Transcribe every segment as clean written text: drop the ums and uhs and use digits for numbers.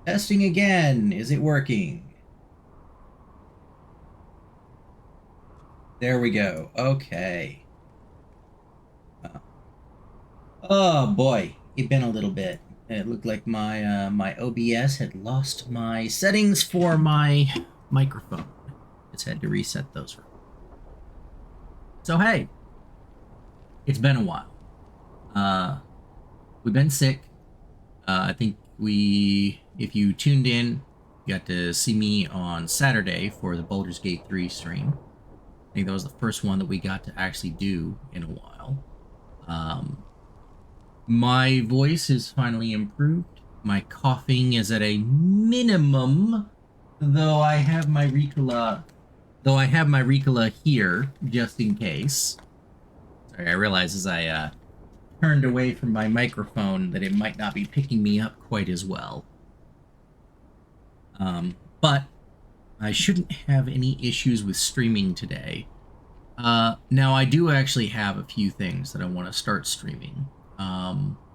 Testing again. Is it working? There we go. Okay. Oh boy, it's been a little bit. It looked like my OBS had lost my settings for my microphone. Just had to reset those. So hey, it's been a while. We've been sick. I think if you tuned in, you got to see me on Saturday for the Baldur's Gate 3 stream. I think that was the first one that we got to actually do in a while. My voice is finally improved. My coughing is at a minimum, though I have my Ricola. Here just in case. Sorry, I realize as I turned away from my microphone that it might not be picking me up quite as well. But I shouldn't have any issues with streaming today. Now I do actually have a few things that I want to start streaming.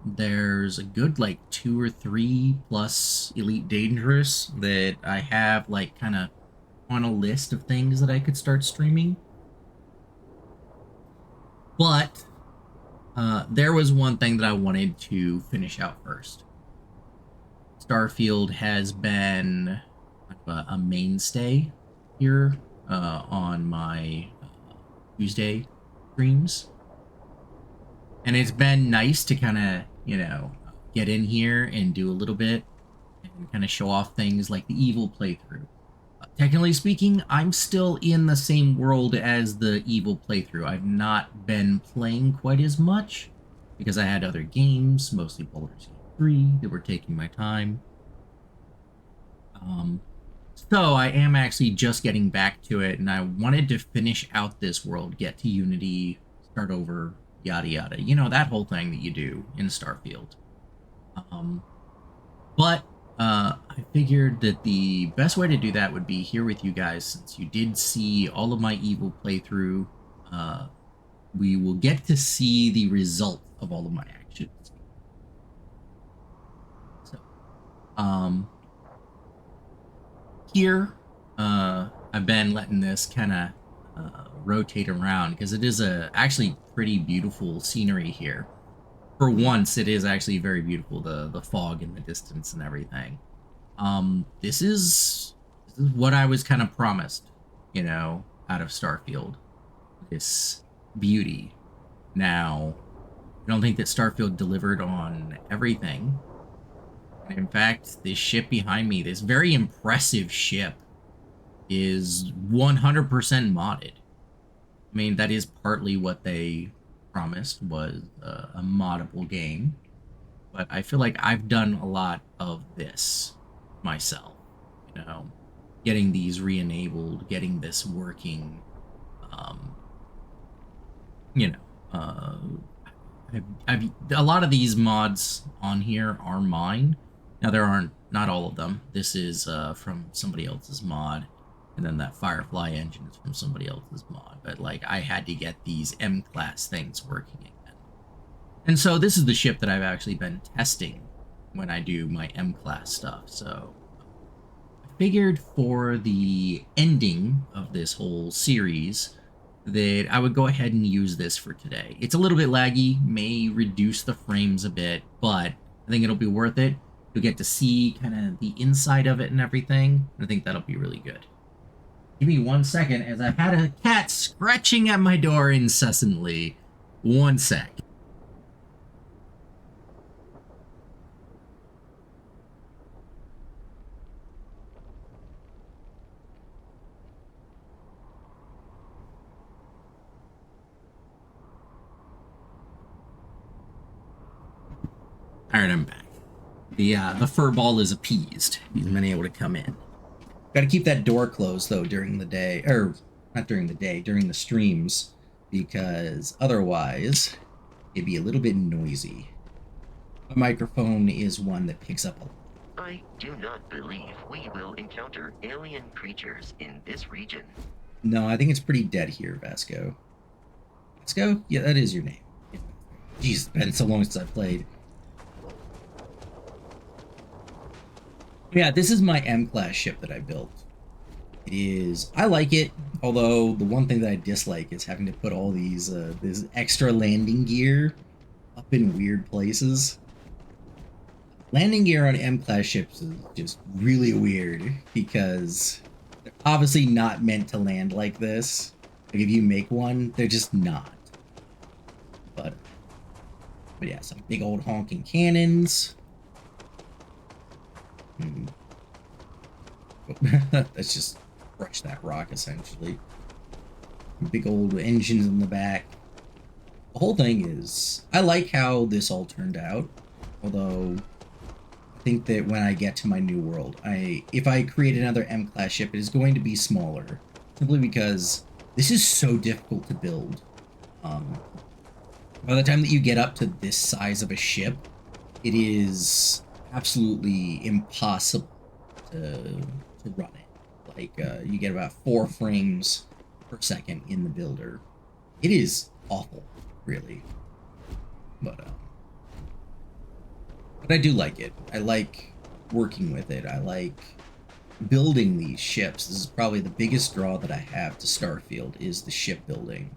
There's a good 2 or 3 plus Elite Dangerous that I have kind of on a list of things that I could start streaming. But there was one thing that I wanted to finish out first. Starfield has been a mainstay here on my Tuesday streams. And it's been nice to kind of, get in here and do a little bit and kind of show off things like the Evil playthrough. Technically speaking, I'm still in the same world as the Evil playthrough. I've not been playing quite as much because I had other games, mostly Baldur's Gate 3, that were taking my time. So I am actually just getting back to it, and I wanted to finish out this world, get to Unity, start over, yada yada. You know, that whole thing that you do in Starfield. But I figured that the best way to do that would be here with you guys, since you did see all of my Evil playthrough. We will get to see the result of all of my actions. So, here, I've been letting this kind of rotate around because it is actually pretty beautiful scenery here. For once, it is actually very beautiful, the fog in the distance and everything. This is what I was kind of promised, out of Starfield. This beauty. Now, I don't think that Starfield delivered on everything. And in fact, this ship behind me, this very impressive ship, is 100% modded. I mean, that is partly what they promised was a moddable game, but I feel like I've done a lot of this myself, getting these re-enabled, getting this working, a lot of these mods on here are mine. Now, there aren't, not all of them. This is from somebody else's mod, and then that Firefly engine is from somebody else's mod. But, I had to get these M-class things working again. And so this is the ship that I've actually been testing when I do my M-class stuff. So I figured for the ending of this whole series that I would go ahead and use this for today. It's a little bit laggy, may reduce the frames a bit, but I think it'll be worth it. You'll get to see kind of the inside of it and everything. I think that'll be really good. Give me 1 second, as I had a cat scratching at my door incessantly. 1 sec. Alright, I'm back. The fur ball is appeased. He's been able to come in. Got to keep that door closed, though, during the day. Or, not during the day, during the streams. Because otherwise, it'd be a little bit noisy. My microphone is one that picks up a lot. I do not believe we will encounter alien creatures in this region. No, I think it's pretty dead here, Vasco. Vasco? Yeah, that is your name. Jeez, it's been so long since I played. Yeah, this is my M-class ship that I built. I like it, although the one thing that I dislike is having to put all these, this extra landing gear up in weird places. Landing gear on M-class ships is just really weird because they're obviously not meant to land like this. Like if you make one, they're just not. But but yeah, some big old honking cannons. Hmm. Let's just crush that rock essentially. Big old engines in the back. The whole thing is, I like how this all turned out. Although I think that when I get to my new world, if I create another M-class ship, it is going to be smaller, simply because this is so difficult to build. Um, by the time that you get up to this size of a ship, it is absolutely impossible to run it. Like you get about 4 frames per second in the builder. It is awful, really. But but I do like it. I like working with it. I like building these ships. This is probably the biggest draw that I have to Starfield is the shipbuilding.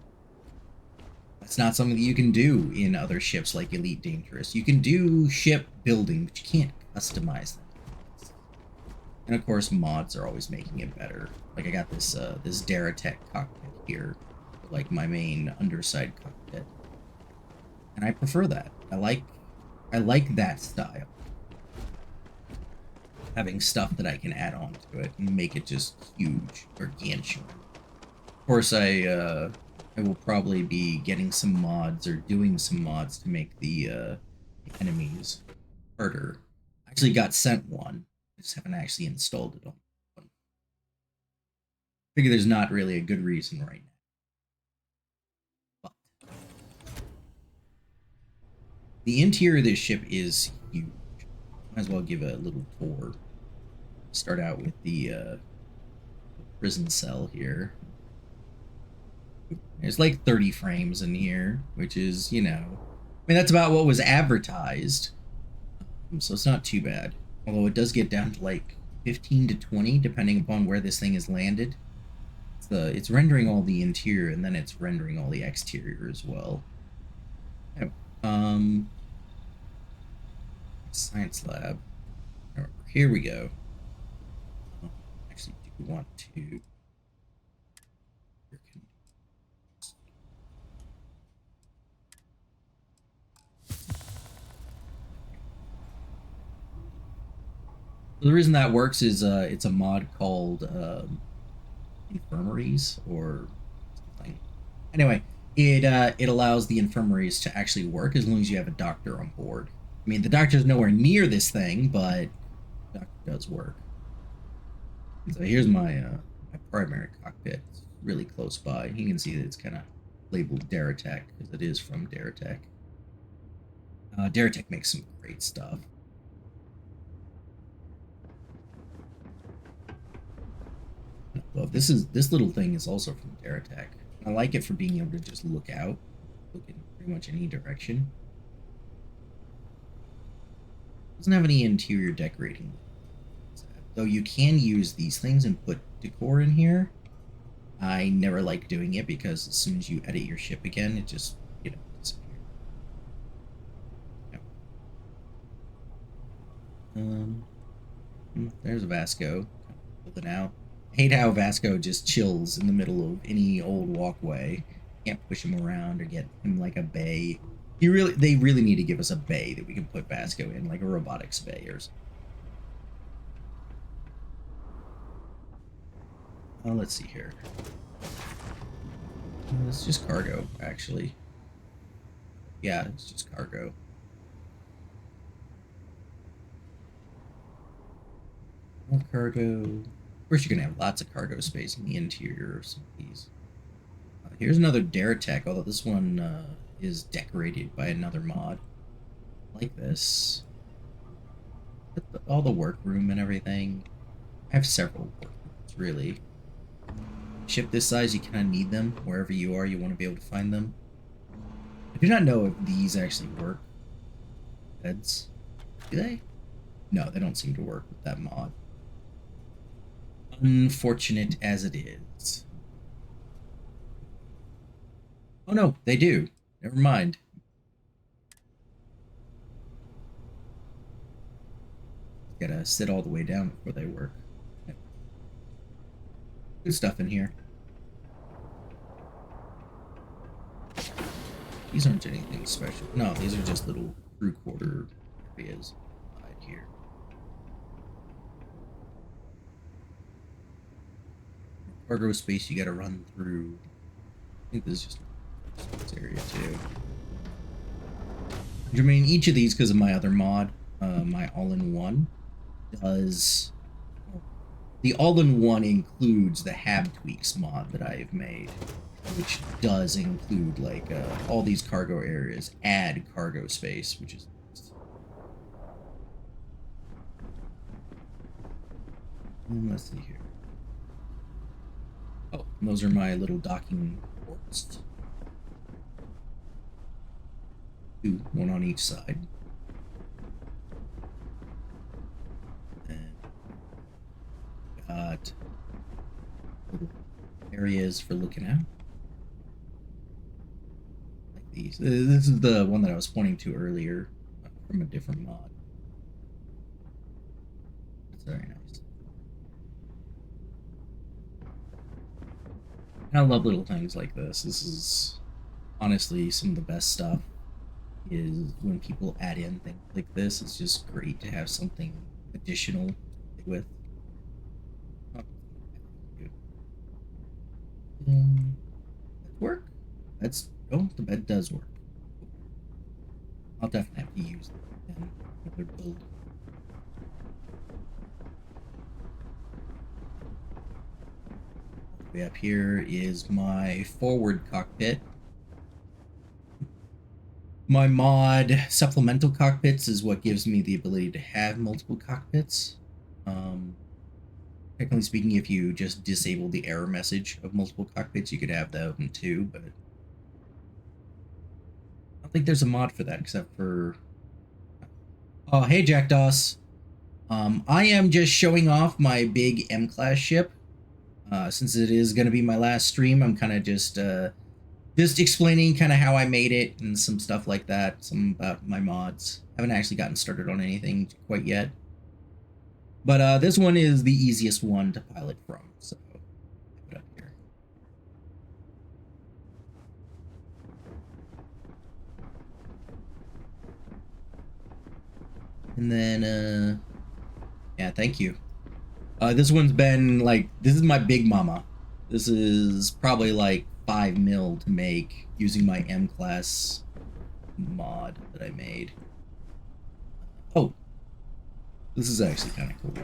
That's not something that you can do in other ships like Elite Dangerous. You can do ship building, but you can't customize them. And of course, mods are always making it better. Like I got this Daratech cockpit here, for like my main underside cockpit, and I prefer that. I like that style. Having stuff that I can add on to it and make it just huge, gargantuan. Of course, I will probably be getting some mods or doing some mods to make the enemies harder. I actually got sent one. I just haven't actually installed it on. I figure there's not really a good reason right now. But the interior of this ship is huge. Might as well give a little tour. Start out with the prison cell here. There's like 30 frames in here, which is, I mean, that's about what was advertised. So it's not too bad. Although it does get down to like 15 to 20, depending upon where this thing is landed. It's rendering all the interior and then it's rendering all the exterior as well. Oh, science lab. Here we go. Actually, do we want to? The reason that works is it's a mod called infirmaries or something. Anyway, it allows the infirmaries to actually work as long as you have a doctor on board. I mean, the doctor's nowhere near this thing, but the doctor does work. So here's my primary cockpit. It's really close by. You can see that it's kind of labeled Daratech because it is from Daratech. Daratech makes some great stuff. Well, this little thing is also from Daratech. I like it for being able to just look out, look in pretty much any direction. Doesn't have any interior decorating, though you can use these things and put decor in here. I never like doing it because as soon as you edit your ship again, it just disappears. Yep. Um, there's Vasco building out. I hate how Vasco just chills in the middle of any old walkway. Can't push him around or get him like a bay. They really need to give us a bay that we can put Vasco in, like a robotics bay or something. Let's see here. It's just cargo, actually. Yeah, it's just cargo. More cargo. Of course, you're gonna have lots of cargo space in the interior of some of these. Here's another Daratech, although this one is decorated by another mod. I like this. All the workroom and everything. I have several workrooms, really. Ship this size, you kind of need them. Wherever you are, you want to be able to find them. I do not know if these actually work. Beds. Do they? No, they don't seem to work with that mod. Unfortunate as it is. Oh no, they do. Never mind. Gotta sit all the way down before they work. Good stuff in here. These aren't anything special. No, these are just little crew quarter areas right here. Cargo space you gotta run through. I think this is just this area too. I mean, each of these, because of my other mod, my all-in-one, does... The all-in-one includes the Hab Tweaks mod that I have made, which does include, like, all these cargo areas, add cargo space, which is nice. And let's see here. Oh, those are my little docking ports. Two, one on each side. And got little areas for looking at. Like these. This is the one that I was pointing to earlier from a different mod. That's very nice. And I love little things like this. This is honestly some of the best stuff. Is when people add in things like this. It's just great to have something additional to play with. That work? That's the bed does work. I'll definitely have to use it in another build. Way up here is my forward cockpit. My mod supplemental cockpits is what gives me the ability to have multiple cockpits. Technically speaking, if you just disable the error message of multiple cockpits, you could have that one too, but I don't think there's a mod for that except for... Oh, hey Jackdoss. I am just showing off my big M-class ship. Since it is going to be my last stream, I'm kind of just explaining kind of how I made it and some stuff like that, some about my mods. I haven't actually gotten started on anything quite yet. But this one is the easiest one to pilot from, so I'll put it up here. And then, yeah, thank you. This one's been, like, this is my big mama. This is probably, like, 5 mil to make using my M-class mod that I made. Oh, this is actually kind of cool. Go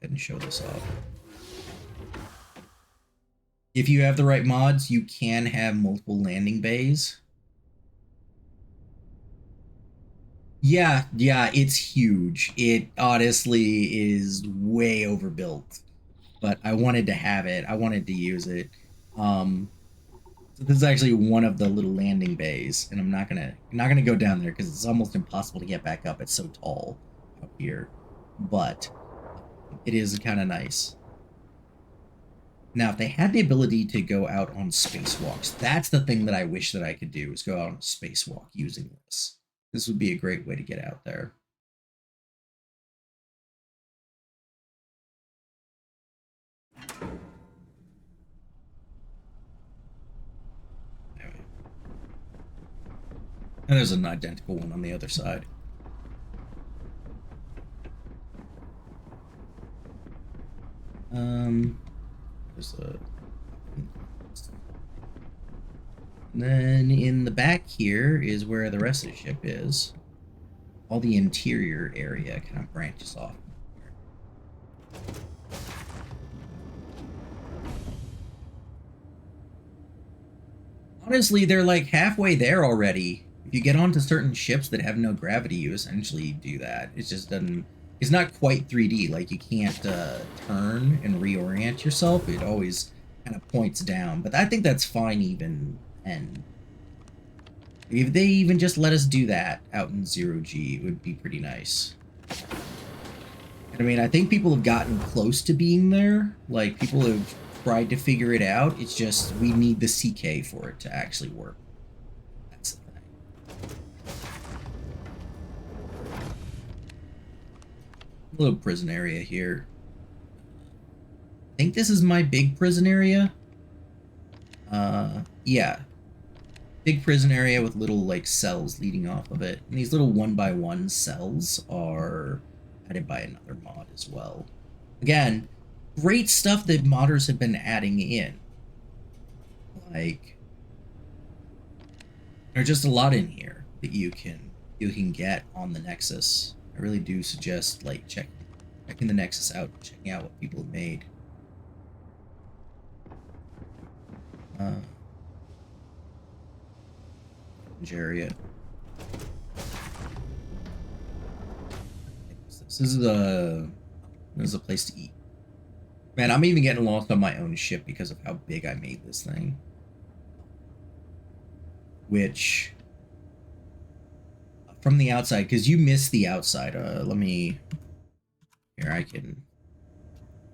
ahead and show this off. If you have the right mods, you can have multiple landing bays. Yeah, it's huge. It honestly is way overbuilt. But I wanted to have it. I wanted to use it. So this is actually one of the little landing bays, and I'm not gonna go down there because it's almost impossible to get back up. It's so tall out here, but it is kind of nice. Now, if they had the ability to go out on spacewalks, that's the thing that I wish that I could do, is go out on a spacewalk using this. This would be a great way to get out there. Anyway. And there's an identical one on the other side. There's a... And then in the back here is where the rest of the ship is. All the interior area kind of branches off. Honestly, they're like halfway there already. If you get onto certain ships that have no gravity, you essentially do that. It just doesn't... It's not quite 3D. Like, you can't turn and reorient yourself. It always kind of points down. But I think that's fine even. And if they even just let us do that out in 0G, it would be pretty nice. And I mean, I think people have gotten close to being there. Like, people have tried to figure it out. It's just we need the CK for it to actually work. That's the thing. Little prison area here. I think this is my big prison area. Yeah. Big prison area with little like cells leading off of it. And these little 1x1 cells are added by another mod as well. Again, great stuff that modders have been adding in. Like there's just a lot in here that you can get on the Nexus. I really do suggest like checking the Nexus out, checking out what people have made. Area. This is a place to eat. Man, I'm even getting lost on my own ship because of how big I made this thing. Which, from the outside, because you missed the outside. Let me. Here,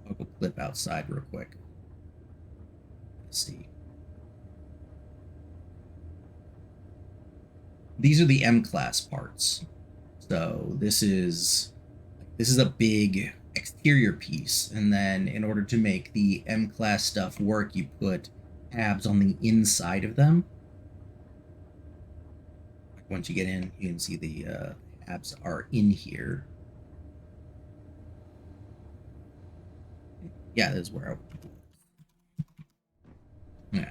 I'll go clip outside real quick. Let's see. These are the M-class parts. So this is a big exterior piece, and then in order to make the M-class stuff work, you put tabs on the inside of them. Once you get in, you can see the tabs are in here. Yeah, this is where yeah.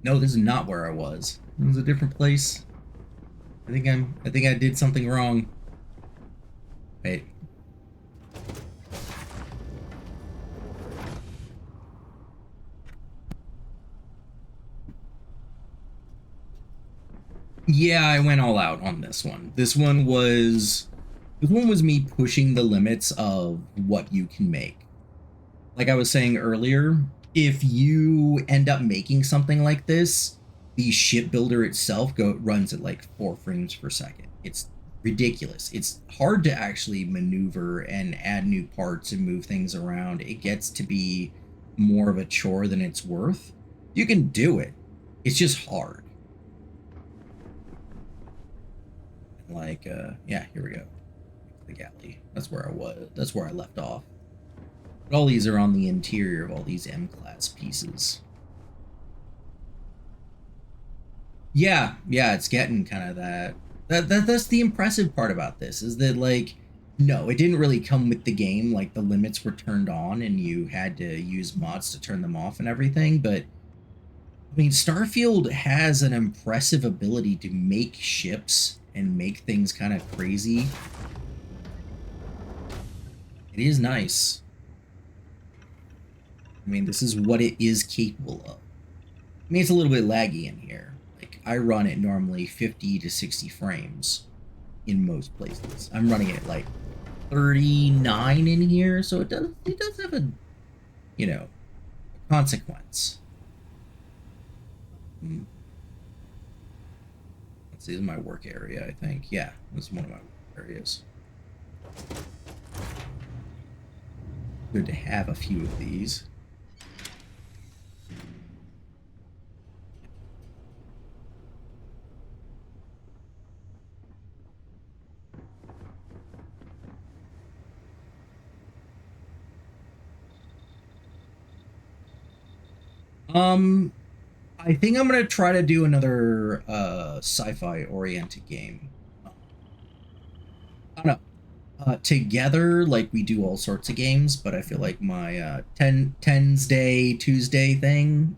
No, this is not where I was. It was a different place. I think I did something wrong. Wait. Yeah, I went all out on this one. This one was me pushing the limits of what you can make. Like I was saying earlier, if you end up making something like this, the shipbuilder itself runs at like 4 frames per second. It's ridiculous. It's hard to actually maneuver and add new parts and move things around. It gets to be more of a chore than it's worth. You can do it. It's just hard. Like, yeah, here we go. The galley. That's where I was. That's where I left off. But all these are on the interior of all these M-class pieces. Yeah, it's getting kind of that. That's the impressive part about this, is that, like, no, it didn't really come with the game. Like, the limits were turned on and you had to use mods to turn them off and everything. But, I mean, Starfield has an impressive ability to make ships and make things kind of crazy. It is nice. I mean, this is what it is capable of. I mean, it's a little bit laggy in here. Like, I run it normally 50 to 60 frames in most places. I'm running it like 39 in here, so it does have a, a consequence. Let's see, this is my work area, I think. Yeah, this is one of my work areas. Good to have a few of these. I think I'm gonna try to do another sci-fi oriented game. I don't know. Together, like, we do all sorts of games, but I feel like my Tenn's Day Tuesday thing,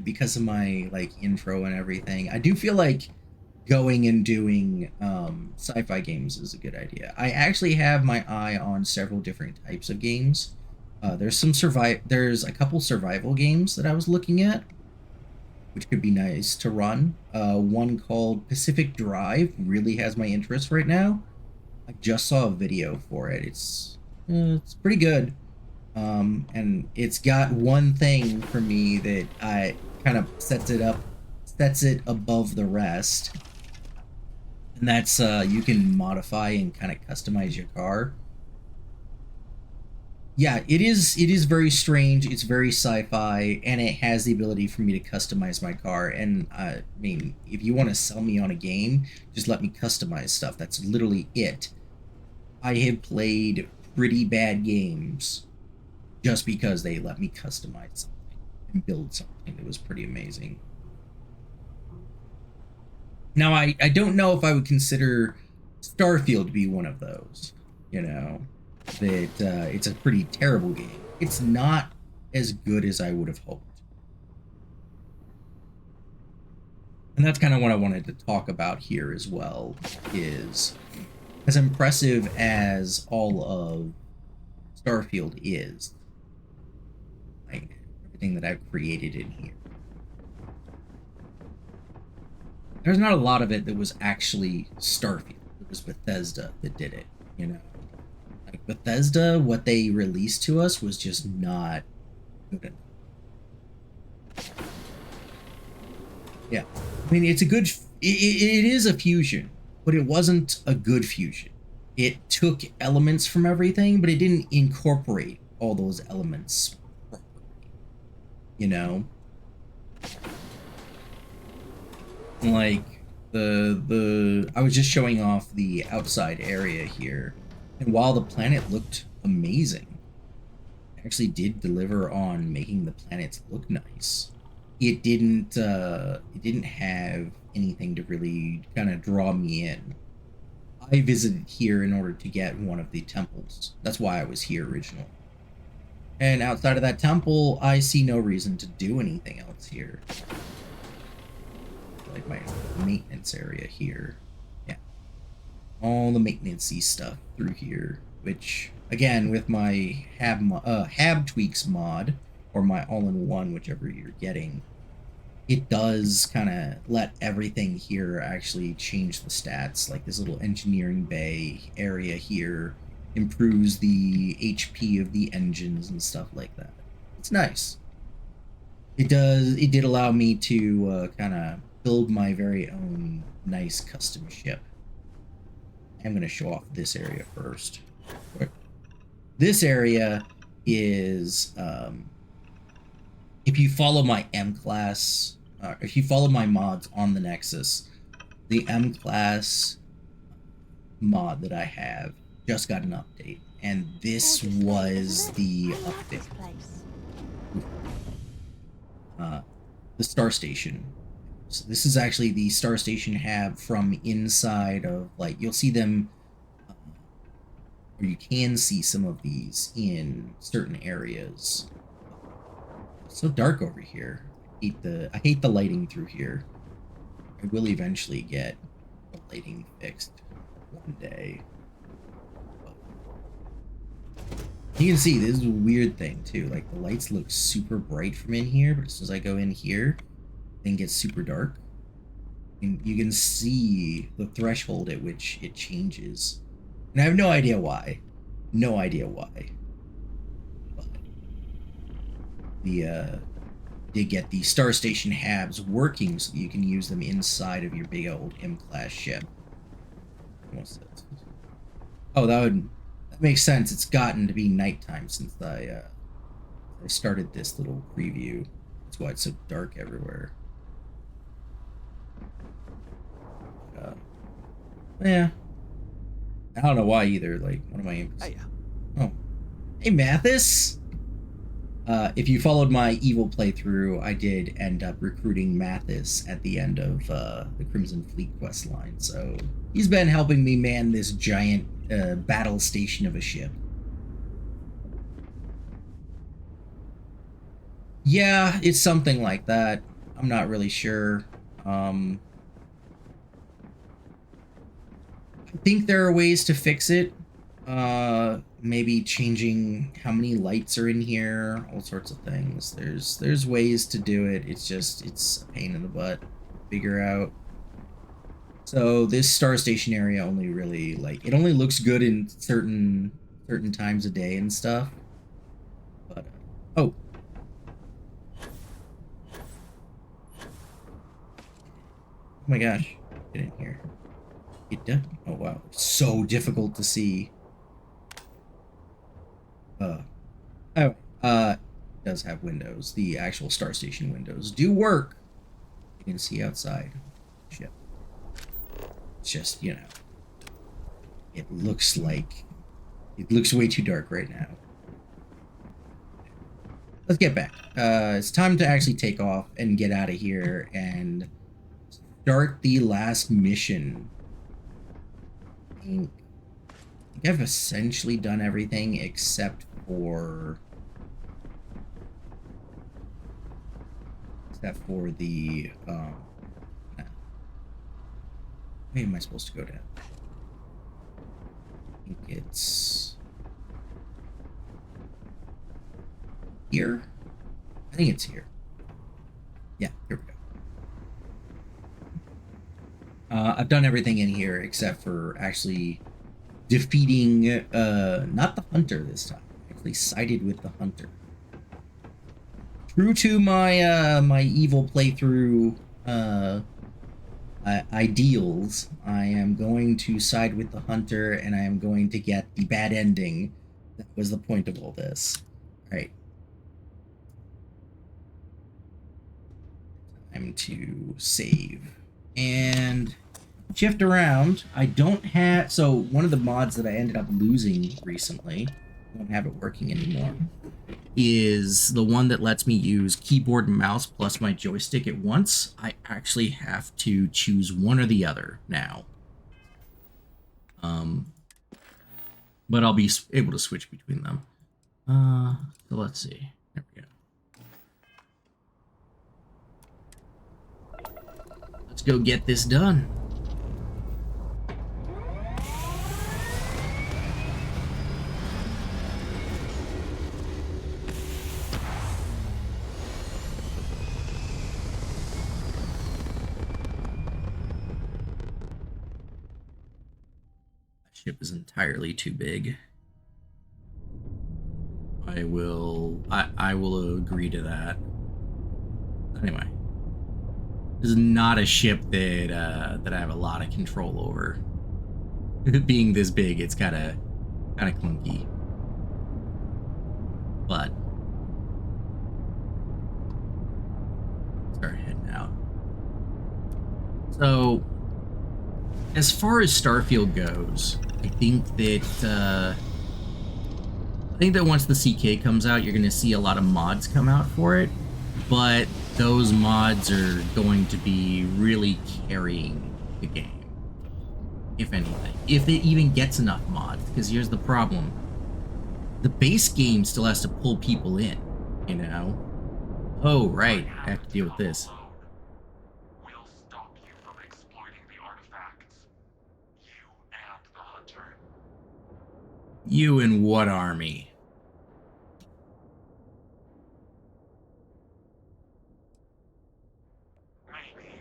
because of my like intro and everything, I do feel like going and doing sci-fi games is a good idea. I actually have my eye on several different types of games. There's a couple survival games that I was looking at, which could be nice to run. One called Pacific Drive really has my interest right now. I just saw a video for it. It's pretty good. And it's got one thing for me that I kind of sets it above the rest. And that's you can modify and kind of customize your car. Yeah, it is very strange. It's very sci-fi, and it has the ability for me to customize my car. And I mean, if you want to sell me on a game, just let me customize stuff. That's literally it. I have played pretty bad games just because they let me customize something and build something that was pretty amazing. Now, I don't know if I would consider Starfield to be one of those. You know, that it's a pretty terrible game. It's not as good as I would have hoped. And that's kind of what I wanted to talk about here as well, is as impressive as all of Starfield is, like everything that I've created in here, there's not a lot of it that was actually Starfield. It was Bethesda that did it, you know. Like Bethesda, what they released to us was just not good enough. Yeah, I mean it's a good. It is a fusion, but it wasn't a good fusion. It took elements from everything, but it didn't incorporate all those elements properly. You know, like the I was just showing off the outside area here, and while the planet looked amazing, it actually did deliver on making the planets look nice. It didn't have anything to really kind of draw me in. I visited here in order to get one of the temples. That's why I was here originally. And outside of that temple, I see no reason to do anything else here. Like my maintenance area here. Yeah. All the maintenancey stuff through here. Which, again, with my Hab Tweaks mod, or my all-in-one, whichever you're getting, it does kind of let everything here actually change the stats. Like this little engineering bay area here improves the HP of the engines and stuff like that. It's nice. It did allow me to kind of build my very own nice custom ship. I'm going to show off this area first. This area is if you follow my M class, if you follow my mods on the Nexus, the M class mod that I have just got an update, and this was the update. Uh, the Star Station. So this is actually the Star Station hab from inside of, like, you'll see them, or you can see some of these in certain areas. It's so dark over here. I hate the lighting through here. I will eventually get the lighting fixed one day. You can see this is a weird thing too. Like the lights look super bright from in here, but as soon as I go in here, thing gets super dark. And you can see the threshold at which it changes. And I have no idea why. No idea why. But the did get the Star Station habs working so that you can use them inside of your big old M-class ship. What's that? Oh, that makes sense. It's gotten to be nighttime since I started this little preview. That's why it's so dark everywhere. Yeah. I don't know why either. Like, one of my... Hey. Oh. Hey, Mathis! If you followed my evil playthrough, I did end up recruiting Mathis at the end of the Crimson Fleet quest line, so he's been helping me man this giant battle station of a ship. Yeah, it's something like that. I'm not really sure. I think there are ways to fix it. Maybe changing how many lights are in here, all sorts of things. There's ways to do it. It's a pain in the butt to figure out. So this Star Station area only really, like, it only looks good in certain times of day and stuff. But oh. Oh my gosh. Get in here. Oh wow. So difficult to see. Oh, it does have windows. The actual Star Station windows do work. You can see outside. Ship. It's just, it looks way too dark right now. Let's get back. It's time to actually take off and get out of here and start the last mission. I think I've essentially done everything except for the where am I supposed to go down? I think it's here. I think it's here. Yeah, here we go. I've done everything in here except for actually defeating not the hunter this time. I actually sided with the hunter. True to my my evil playthrough ideals, I am going to side with the hunter and I am going to get the bad ending. That was the point of all this. All right. Time to save and shift around. I don't have, so one of the mods that I ended up losing recently, I don't have it working anymore, is the one that lets me use keyboard and mouse plus my joystick at once. I actually have to choose one or the other now. But I'll be able to switch between them. So let's see. There we go. Let's go get this done. Ship is entirely too big. I will agree to that. Anyway, this is not a ship that that I have a lot of control over. Being this big, it's kind of clunky. But start heading out. So, as far as Starfield goes, I think that once the CK comes out, you're going to see a lot of mods come out for it, but those mods are going to be really carrying the game, if anything. If it even gets enough mods, because here's the problem. The base game still has to pull people in, you know? Oh, right, I have to deal with this. You and what army? Maybe,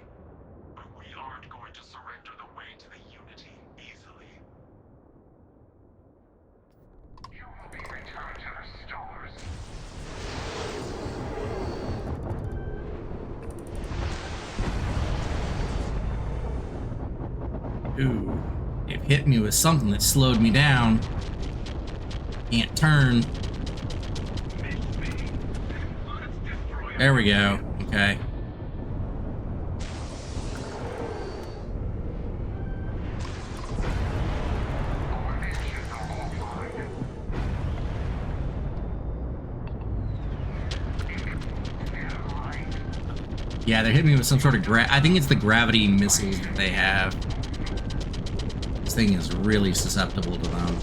but we aren't going to surrender the way to the Unity easily. You will be returned to the stars. Ooh, it hit me with something that slowed me down. Can't turn. There we go. Okay. Yeah, they're hitting me with some sort of I think it's the gravity missiles that they have. This thing is really susceptible to them.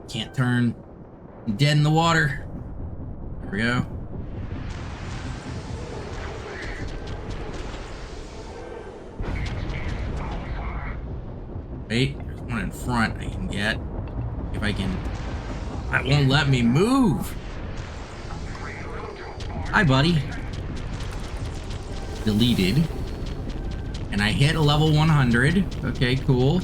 Can't turn. I'm dead in the water. There we go. Wait, there's one in front I can get. If I can. That won't let me move. Hi, buddy. Deleted. And I hit a level 100. Okay, cool.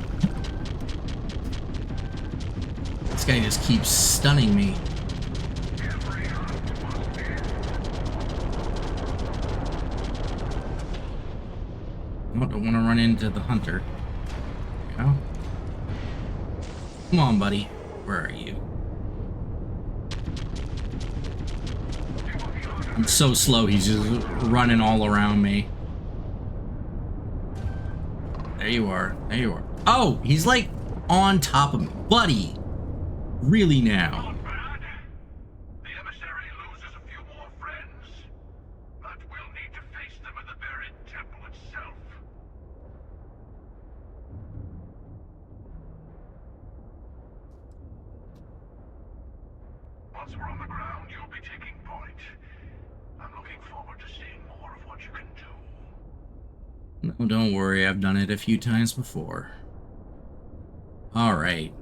This guy just keeps stunning me. don't want to run into the hunter. You know? Come on, buddy. Where are you? I'm so slow, he's just running all around me. There you are. There you are. Oh, he's like on top of me. Buddy! Really now? Not bad. The emissary loses a few more friends, but we'll need to face them in the buried temple itself. Once we're on the ground, you'll be taking point. I'm looking forward to seeing more of what you can do. No, don't worry. I've done it a few times before. Alright.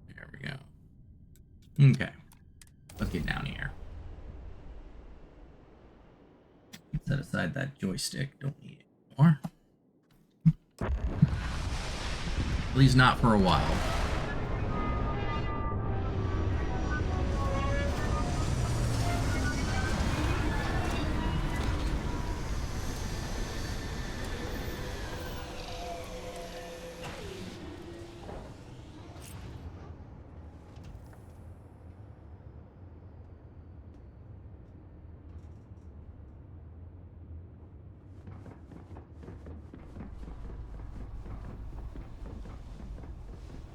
There we go. Okay. Let's get down here. Set aside that joystick. Don't need it anymore. At least not for a while.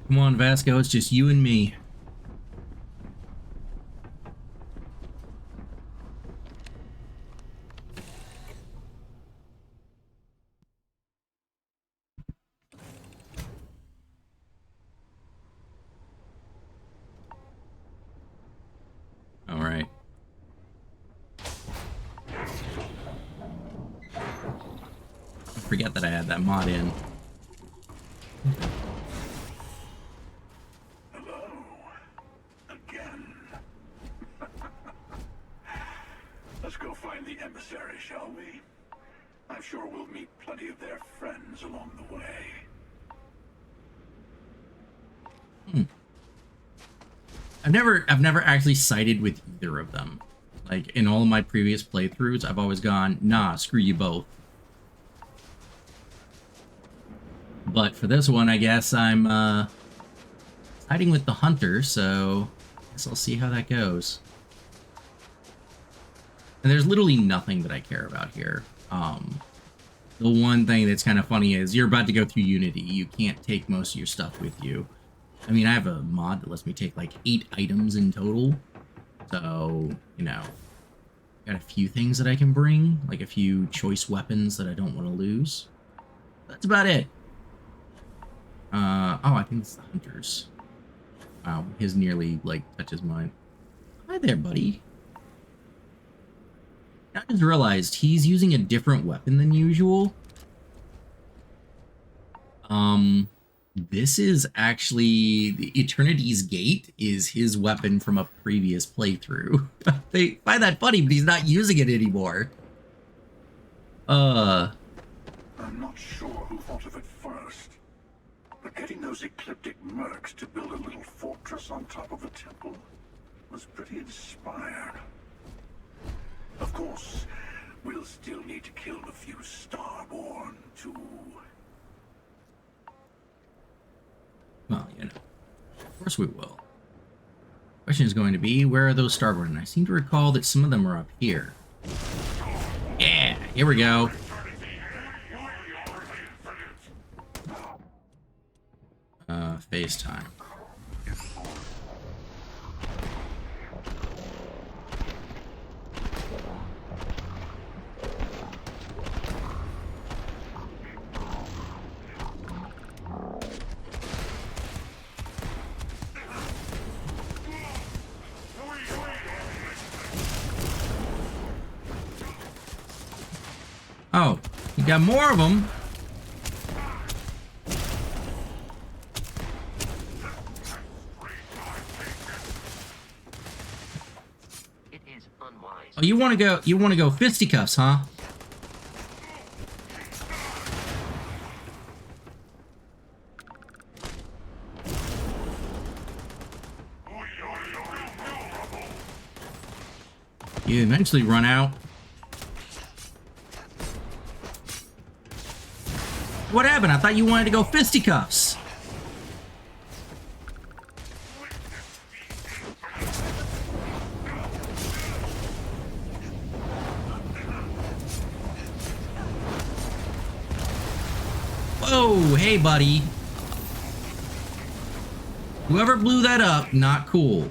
Come on, Vasco, it's just you and me. All right. I forget that I had that mod in. Let's go find the emissary, shall we? I'm sure we'll meet plenty of their friends along the way. I've never actually sided with either of them. Like in all of my previous playthroughs, I've always gone, nah, screw you both. But for this one, I guess I'm siding with the hunter, so I guess I'll see how that goes. And there's literally nothing that I care about here. The one thing that's kind of funny is you're about to go through Unity. You can't take most of your stuff with you. I mean, I have a mod that lets me take like 8 items in total. So, you know, got a few things that I can bring, like a few choice weapons that I don't want to lose. That's about it. Oh, I think it's the hunter's. Wow, his nearly, like, touches mine. Hi there, buddy. I just realized he's using a different weapon than usual. This is actually the Eternity's Gate is his weapon from a previous playthrough. They find that funny, but he's not using it anymore. I'm not sure who thought of it first, but getting those ecliptic mercs to build a little fortress on top of the temple was pretty inspired. Of course, we'll still need to kill a few Starborn, too. Well, you know, of course we will. Question is going to be, where are those Starborn? And I seem to recall that some of them are up here. Yeah, here we go. FaceTime. Oh, you got more of them. It is unwise. Oh, you want to go fisticuffs, huh? You eventually run out. What happened? I thought you wanted to go fisticuffs. Whoa, hey buddy. Whoever blew that up, not cool.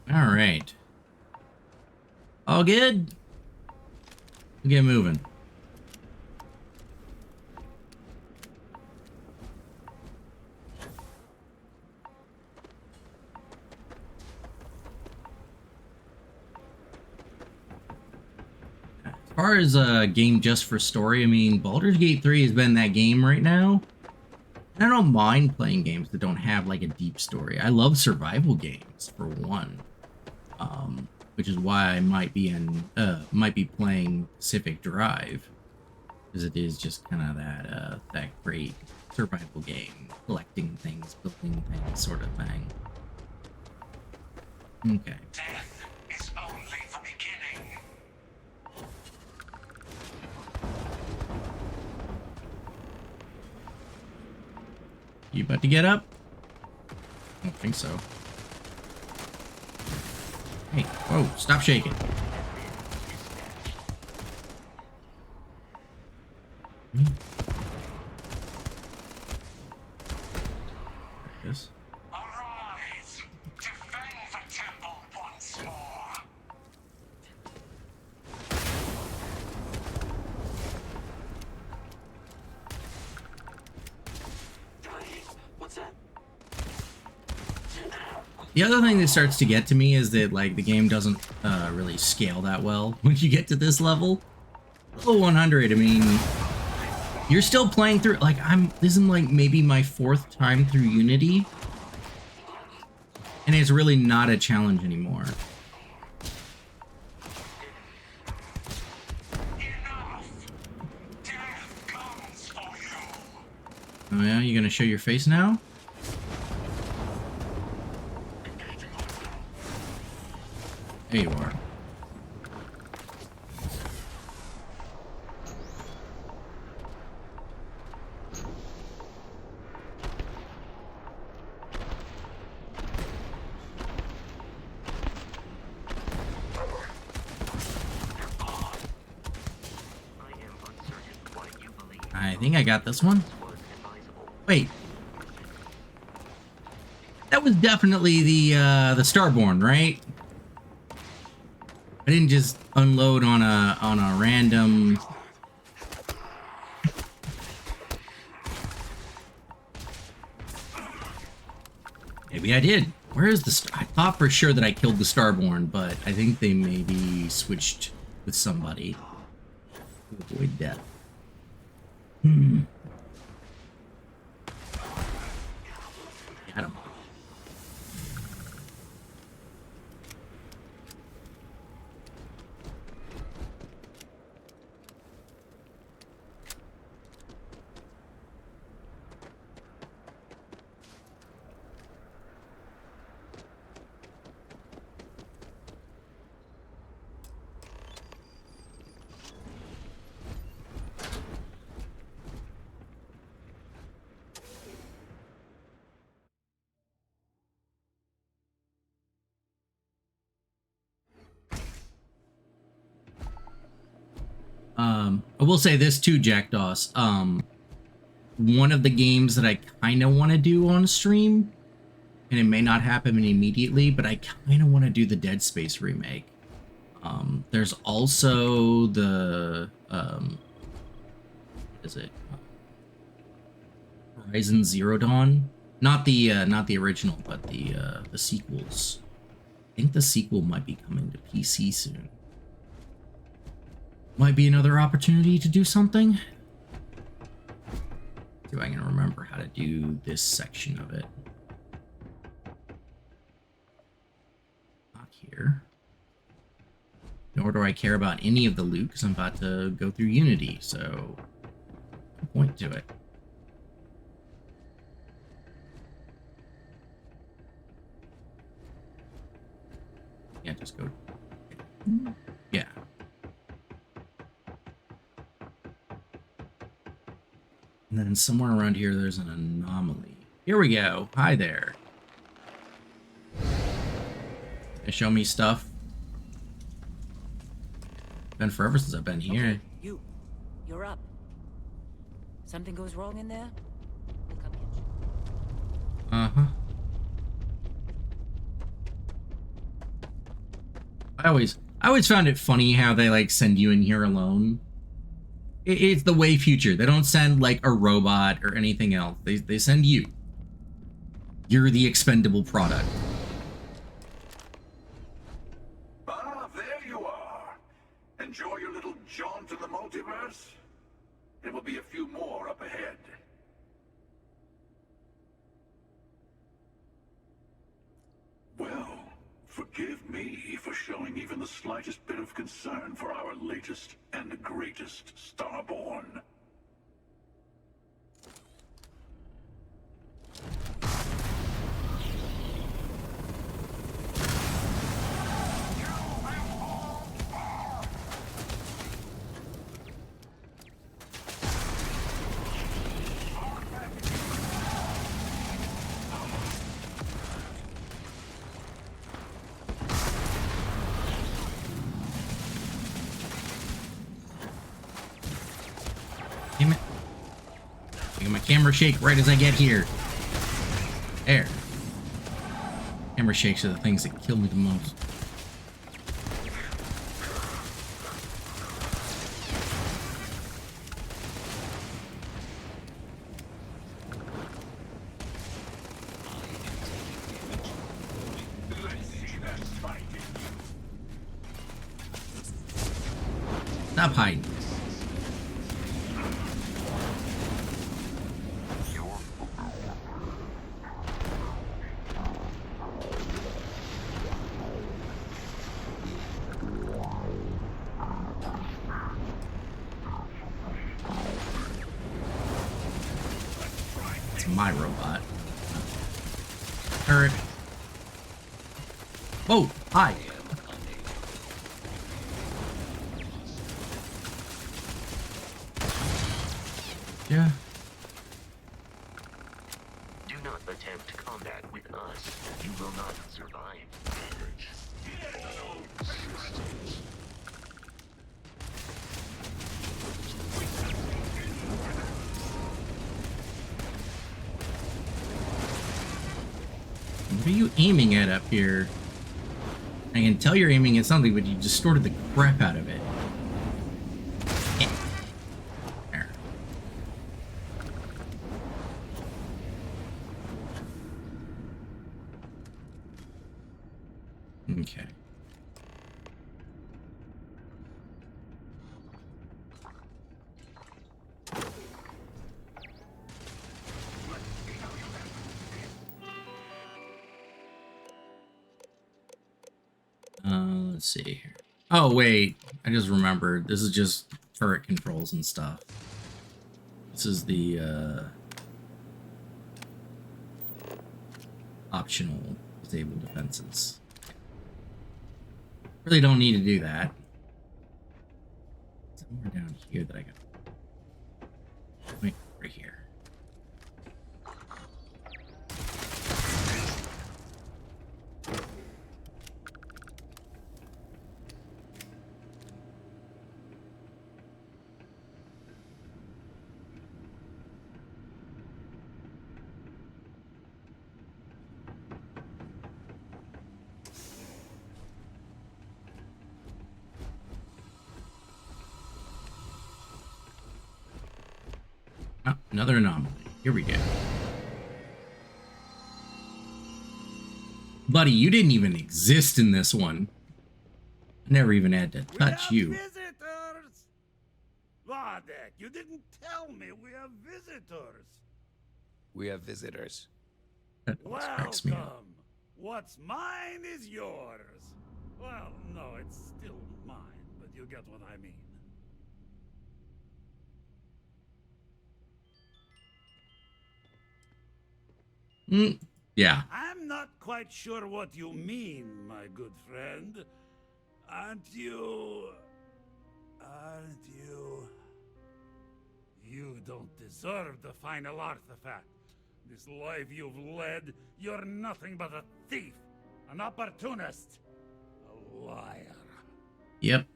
All right. All good? We'll get moving. As far as a game just for story, I mean, Baldur's Gate 3 has been that game right now. I don't mind playing games that don't have like a deep story. I love survival games for one. Which is why I might be playing Pacific Drive, because it is just kind of that great survival game, collecting things, building things, sort of thing. Okay. Death is only the beginning. You about to get up? I don't think so. Hey, whoa, stop shaking. This. Arise! Defend the temple once more! What's that? The other thing that starts to get to me is that like the game doesn't really scale that well when you get to this level. Level 100, I mean, you're still playing through, like this is like maybe my 4th time through Unity, and it's really not a challenge anymore. Enough! Death comes for you! Oh yeah, you gonna show your face now? There you are. I think I got this one. Wait. That was definitely the Starborn, right? I didn't just unload on a random. Maybe I did. Where is the I thought for sure that I killed the Starborn, but I think they maybe switched with somebody to avoid death. Got him. I will say this too, Jackdaws. One of the games that I kind of want to do on stream, and it may not happen immediately, but I kind of want to do the Dead Space remake. There's also the what is it? Horizon Zero Dawn. Not the original, but the sequels. I think the sequel might be coming to PC soon. Might be another opportunity to do something. See if I can remember how to do this section of it. Not here. Nor do I care about any of the loot because I'm about to go through Unity, so no point to it. Yeah, just go. Yeah. And then somewhere around here, there's an anomaly. Here we go. Hi there. They show me stuff. Been forever since I've been here. Okay, you're up. Something goes wrong in there? We'll come get you. Uh-huh. I always found it funny how they like send you in here alone. It's the way future. They don't send like a robot or anything else. They send you. You're the expendable product. Ah, there you are. Enjoy your little jaunt in the multiverse. There will be a few more up ahead. Well, forgive me for showing even the slightest bit of concern for our latest and greatest Starborn. Damn it. Making my camera shake right as I get here. There. Camera shakes are the things that kill me the most. Stop hiding. It's my robot. Turret. Whoa, hi. Yeah. Do not attempt combat with us. You will not survive. What are you aiming at up here? I can tell you're aiming at something, but you distorted the crap out of it. Eh. There. Okay. Let's see here. Oh, wait. I just remembered. This is just turret controls and stuff. This is the, optional disable defenses. Really don't need to do that. Somewhere down here that I got. Wait, right here. Oh, another anomaly. Here we go. Buddy, you didn't even exist in this one. I never even had to touch you. Visitors! Vardek, you didn't tell me we have visitors. We have visitors. That always cracks me up. Welcome. What's mine is yours. Well, no, it's still mine, but you get what I mean. Yeah. I'm not quite sure what you mean, my good friend. Aren't you... You don't deserve the final artifact. This life you've led, you're nothing but a thief, an opportunist, a liar. Yep.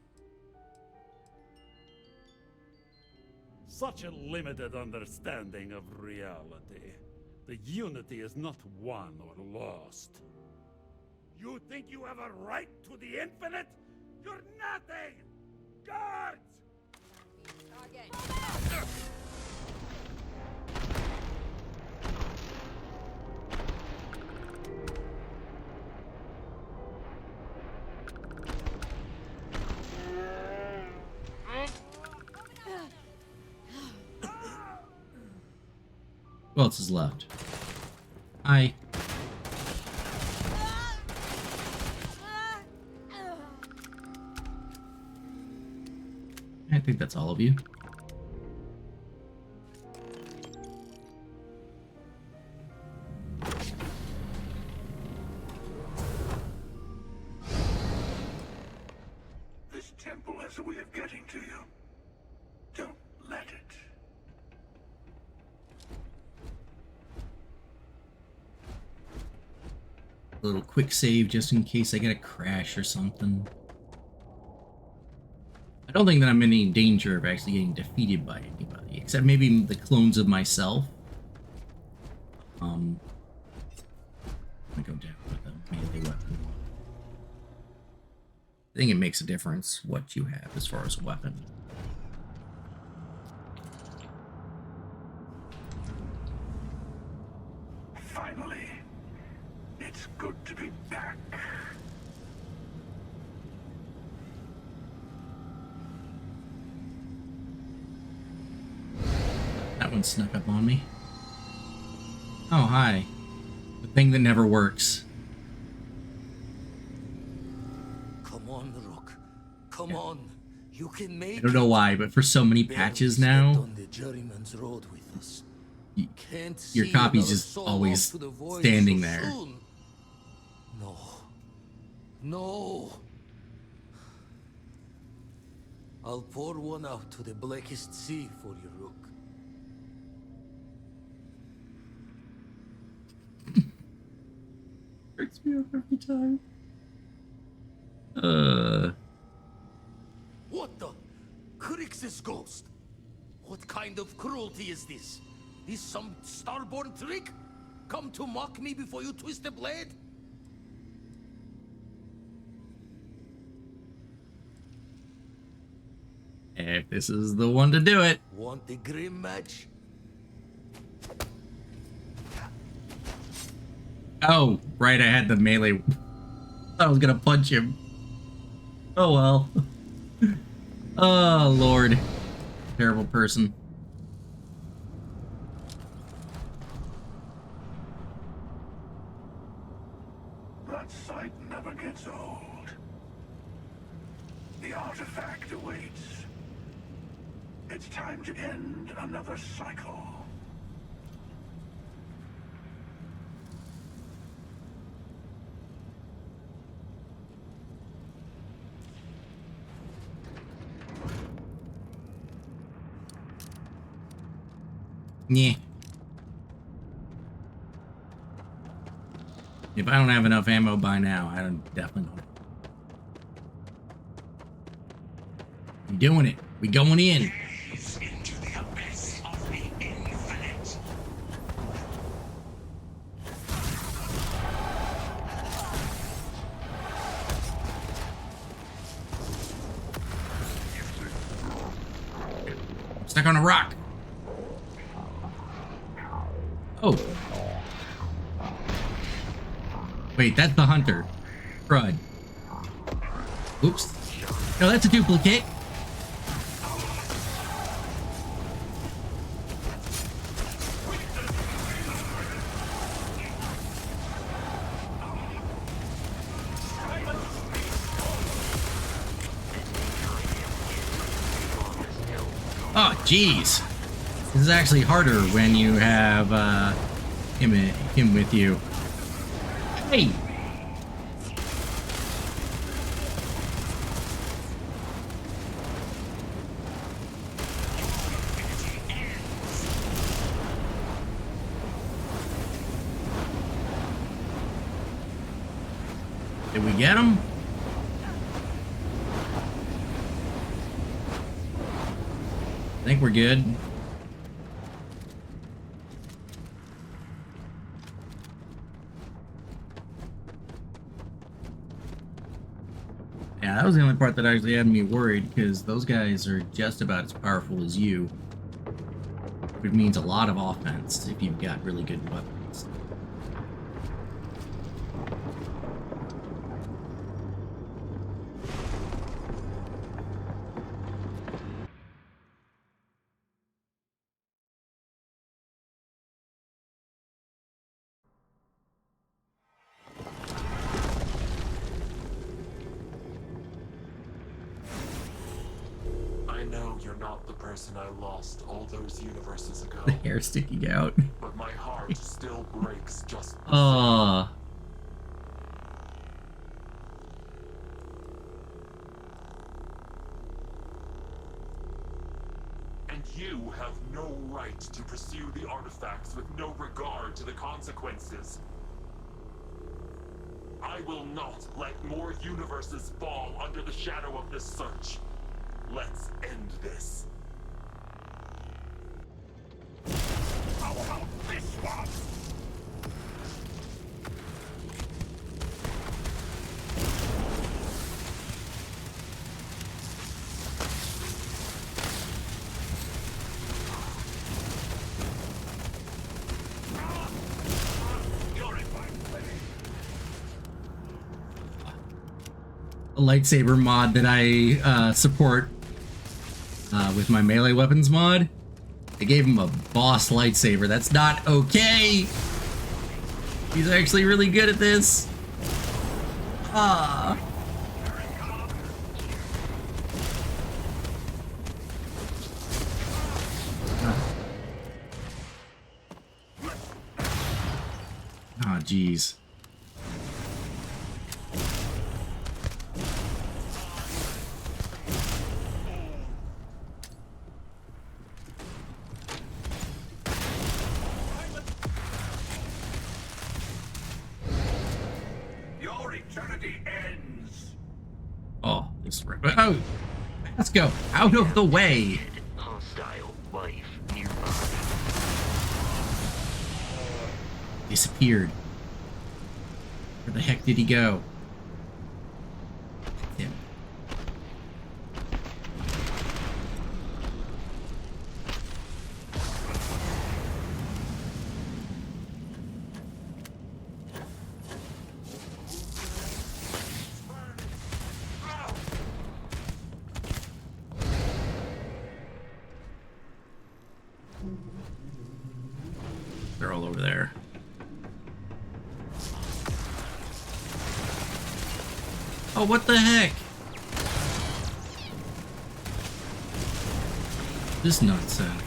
Such a limited understanding of reality. The unity is not won or lost. You think you have a right to the infinite? You're nothing! Guards! Who else is left? Hi. I think that's all of you. This temple has a way of getting to you. Don't let it. A little quick save just in case I get a crash or something. I don't think that I'm in any danger of actually getting defeated by anybody, except maybe the clones of myself. I'm gonna go down with a melee weapon. I think it makes a difference what you have as far as a weapon. Finally, it's good to be back. That one snuck up on me. Oh, hi. The thing that never works. Come on, Rook. Come on. You can make I don't know why, but for so many patches now, on the juryman's road with us. Can't your see copy's another just soul always off to the void standing so there. soon. No. No. I'll pour one out to the blackest sea for you, Rook. Breaks me up every time. What the? Crix's ghost? What kind of cruelty is this? Is some starborn trick? Come to mock me before you twist the blade? If this is the one to do it. Want the grim match? Oh, right, I had the melee. I was gonna punch him. Oh well. Oh, Lord. Terrible person. That sight never gets old. The artifact awaits. It's time to end another cycle. Yeah. If I don't have enough ammo by now, I don't definitely don't. We doing it. We going in. Gaze into the abyss of the infinite. I'm stuck on a rock. Oh. Wait, that's the hunter. Crud. Oops. No, that's a duplicate. Oh, jeez. This is actually harder when you have him with you. Hey! Did we get him? I think we're good. Yeah, that was the only part that actually had me worried, because those guys are just about as powerful as you. Which means a lot of offense if you've got really good weapons. I know you're not the person I lost all those universes ago, The hair sticking out. but my heart still breaks just the same. Ah. And you have no right to pursue the artifacts with no regard to the consequences. I will not let more universes fall under the shadow of this search. Let's end this. How about this one? You're in my way. A lightsaber mod that I support with my melee weapons mod. I gave him a boss lightsaber. That's not okay. He's actually really good at this. Ah. Oh, jeez. Your eternity ends. Oh, this. Oh, let's go out of the way. Hostile life nearby. Disappeared. Where the heck did he go? Him. They're all over there. Oh, what the heck? This nonsense.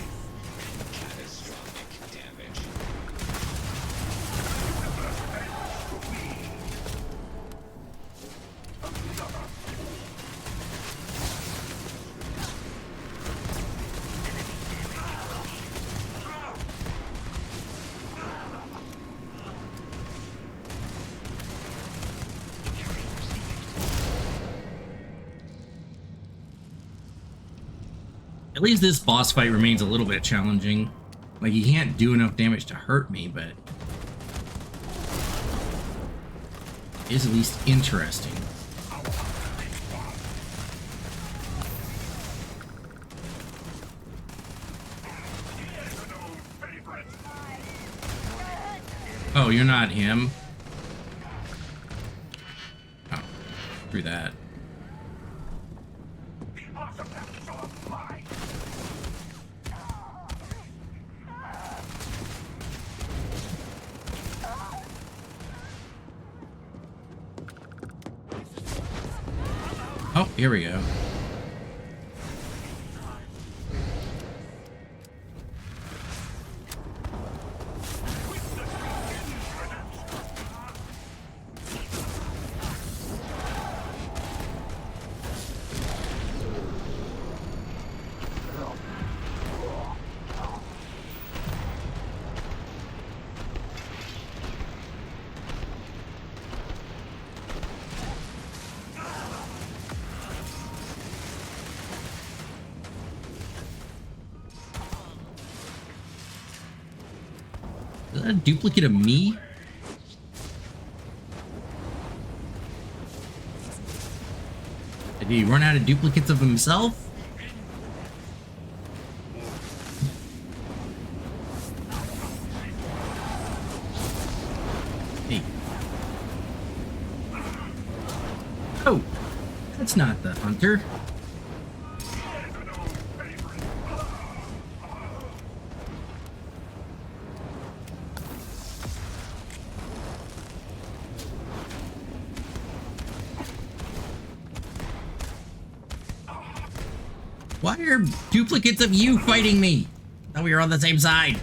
Catastrophic damage. At least this boss fight remains a little bit challenging. Like, he can't do enough damage to hurt me, but it is at least interesting. Oh, you're not him? Oh, through that. The artifacts are mine. Oh, here we go. Is that a duplicate of me? Did he run out of duplicates of himself? Hey. Oh, that's not the hunter. Why are duplicates of you fighting me? I thought we were on the same side.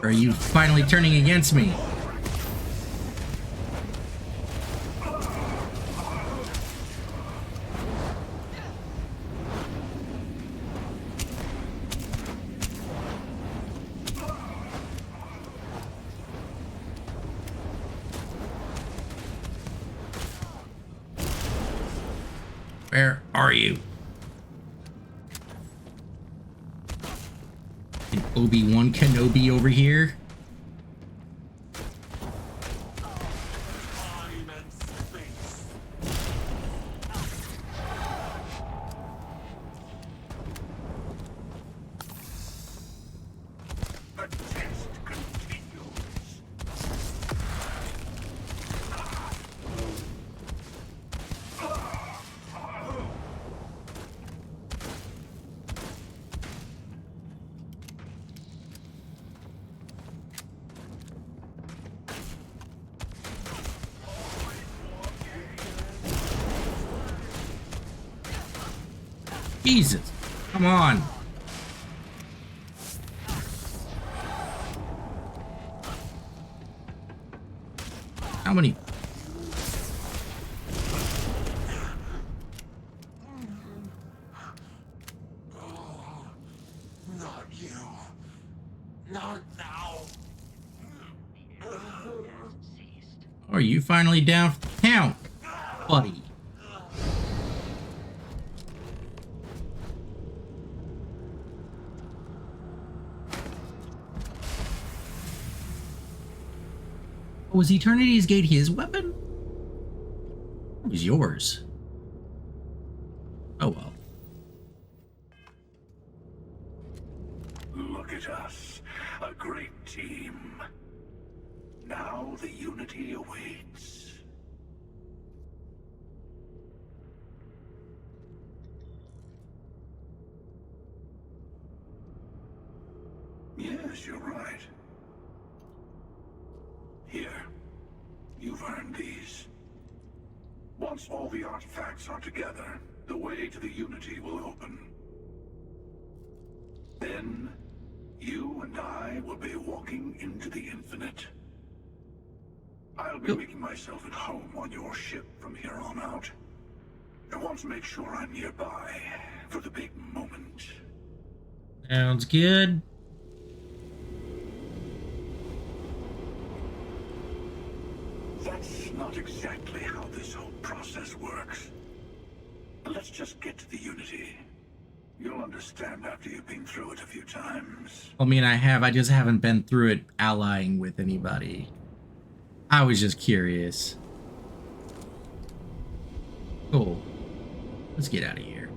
Or are you finally turning against me? Where are you? An Obi-Wan Kenobi over here? Time and space. The test continues. Jesus, come on. How many? Not you. Not now. Ceased. Are you finally down for the count, buddy? Was Eternity's Gate his weapon? It was yours. Oh well. Look at us, a great team. Now the unity awaits. Yes, you're right. Here, you've earned these. Once all the artifacts are together, the way to the unity will open. Then, you and I will be walking into the infinite. I'll be making myself at home on your ship from here on out. I want to make sure I'm nearby for the big moment. Sounds good. That's not exactly how this whole process works. Let's just get to the unity. You'll understand after you've been through it a few times. I mean, I have. I just haven't been through it allying with anybody. I was just curious. Cool. Let's get out of here.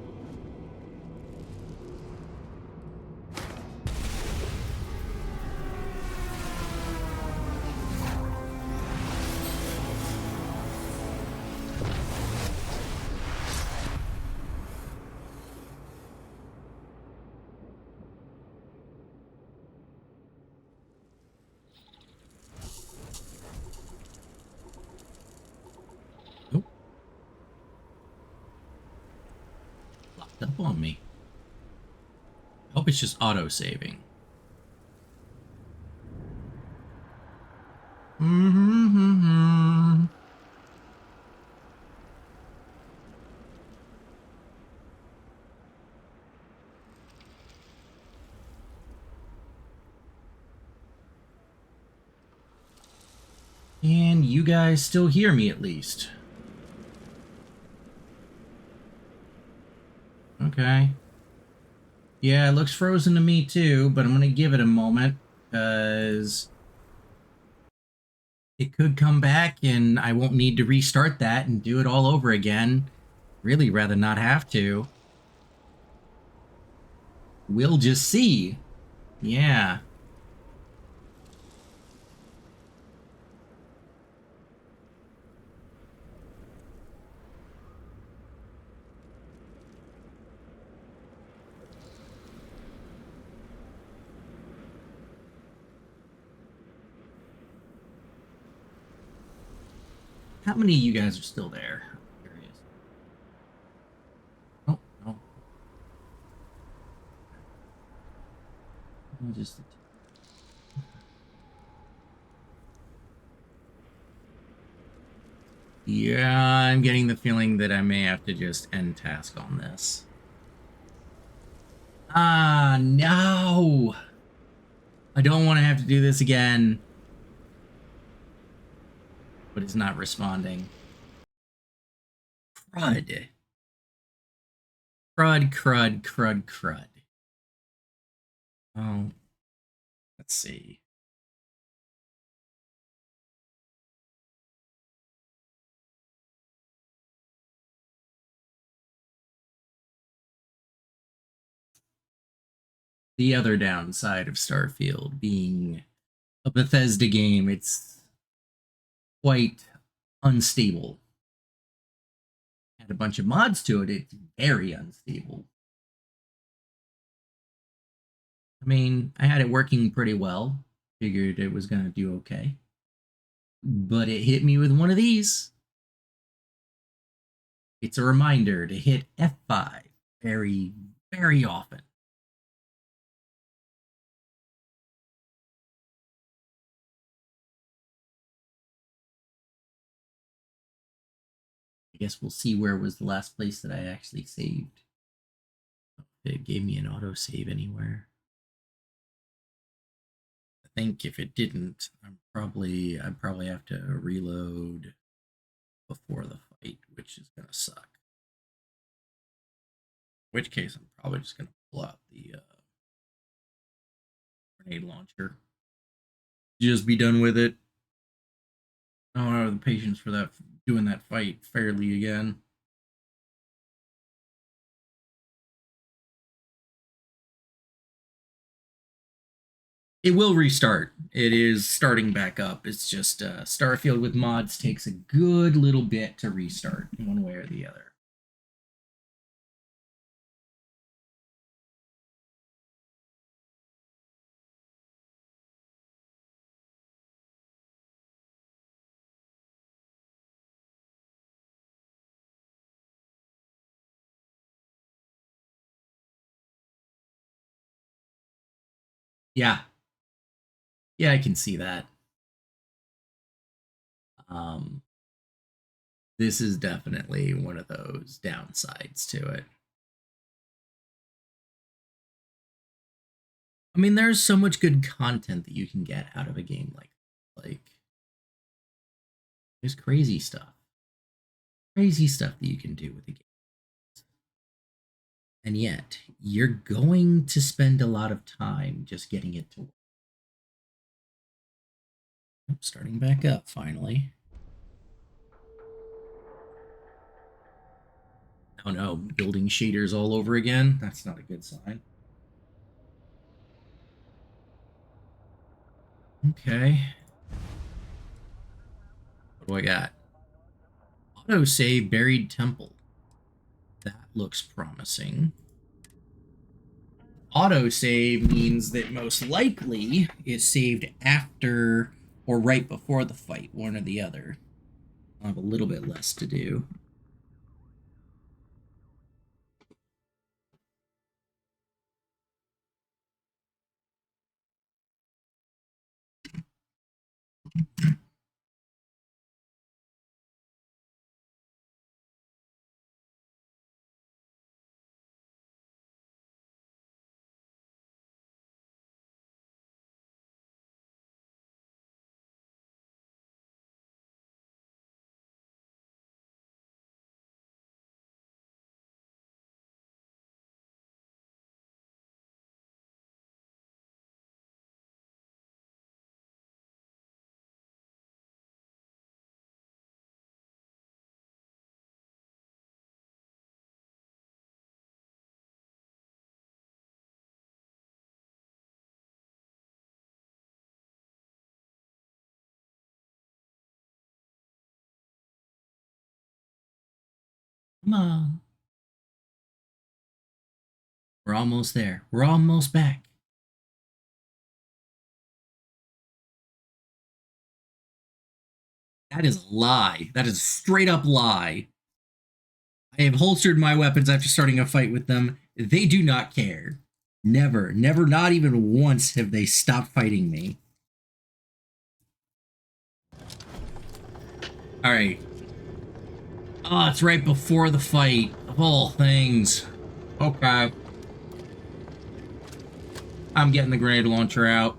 up on me. I hope it's just auto-saving. Mm-hmm. And you guys still hear me at least. Okay. Yeah, it looks frozen to me too, but I'm going to give it a moment because it could come back and I won't need to restart that and do it all over again. Really rather not have to. We'll just see. Yeah. How many of you guys are still there? I'm curious. Oh, no. Just the two. Yeah, I'm getting the feeling that I may have to just end task on this. Ah, no! I don't want to have to do this again. But it's not responding. Crud. Crud. Oh, let's see. The other downside of Starfield being a Bethesda game, it's quite unstable. Add a bunch of mods to it, it's very unstable. I mean, I had it working pretty well. Figured it was going to do okay. But it hit me with one of these. It's a reminder to hit F5 very, very often. I guess we'll see where was the last place that I actually saved. If it gave me an autosave anywhere. I think if it didn't, I'd probably have to reload before the fight, which is gonna suck. In which case, I'm probably just gonna pull out the grenade launcher. Just be done with it. I don't have the patience for that, doing that fight fairly again. It will restart. It is starting back up. It's just Starfield with mods takes a good little bit to restart in one way or the other. Yeah. Yeah, I can see that. This is definitely one of those downsides to it. I mean, there's so much good content that you can get out of a game like there's crazy stuff that you can do with the game. And yet, you're going to spend a lot of time just getting it to work. Starting back up, finally. Oh no, building shaders all over again? That's not a good sign. Okay. What do I got? Autosave buried temple. That looks promising. Autosave means that most likely it's saved after or right before the fight, one or the other. I'll have a little bit less to do. Come on. We're almost there. We're almost back. That is a lie. That is a straight up lie. I have holstered my weapons after starting a fight with them. They do not care. Never, never, not even once have they stopped fighting me. Alright. Oh, it's right before the fight. Of all things. Okay. I'm getting the grenade launcher out.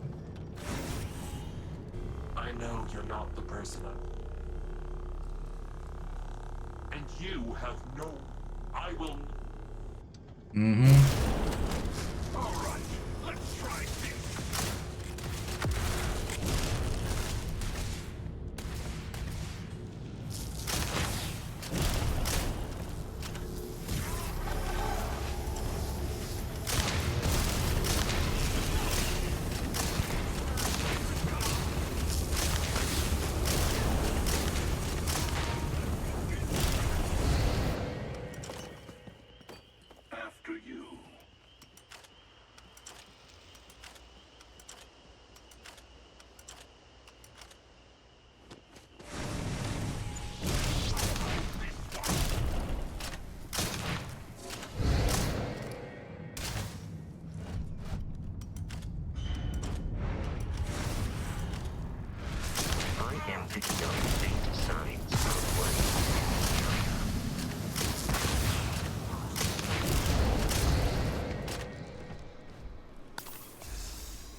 I know you're not the person I... And you have no... I will... Mm-hmm. All right, let's try this. After you. I am picking up faint signs of life.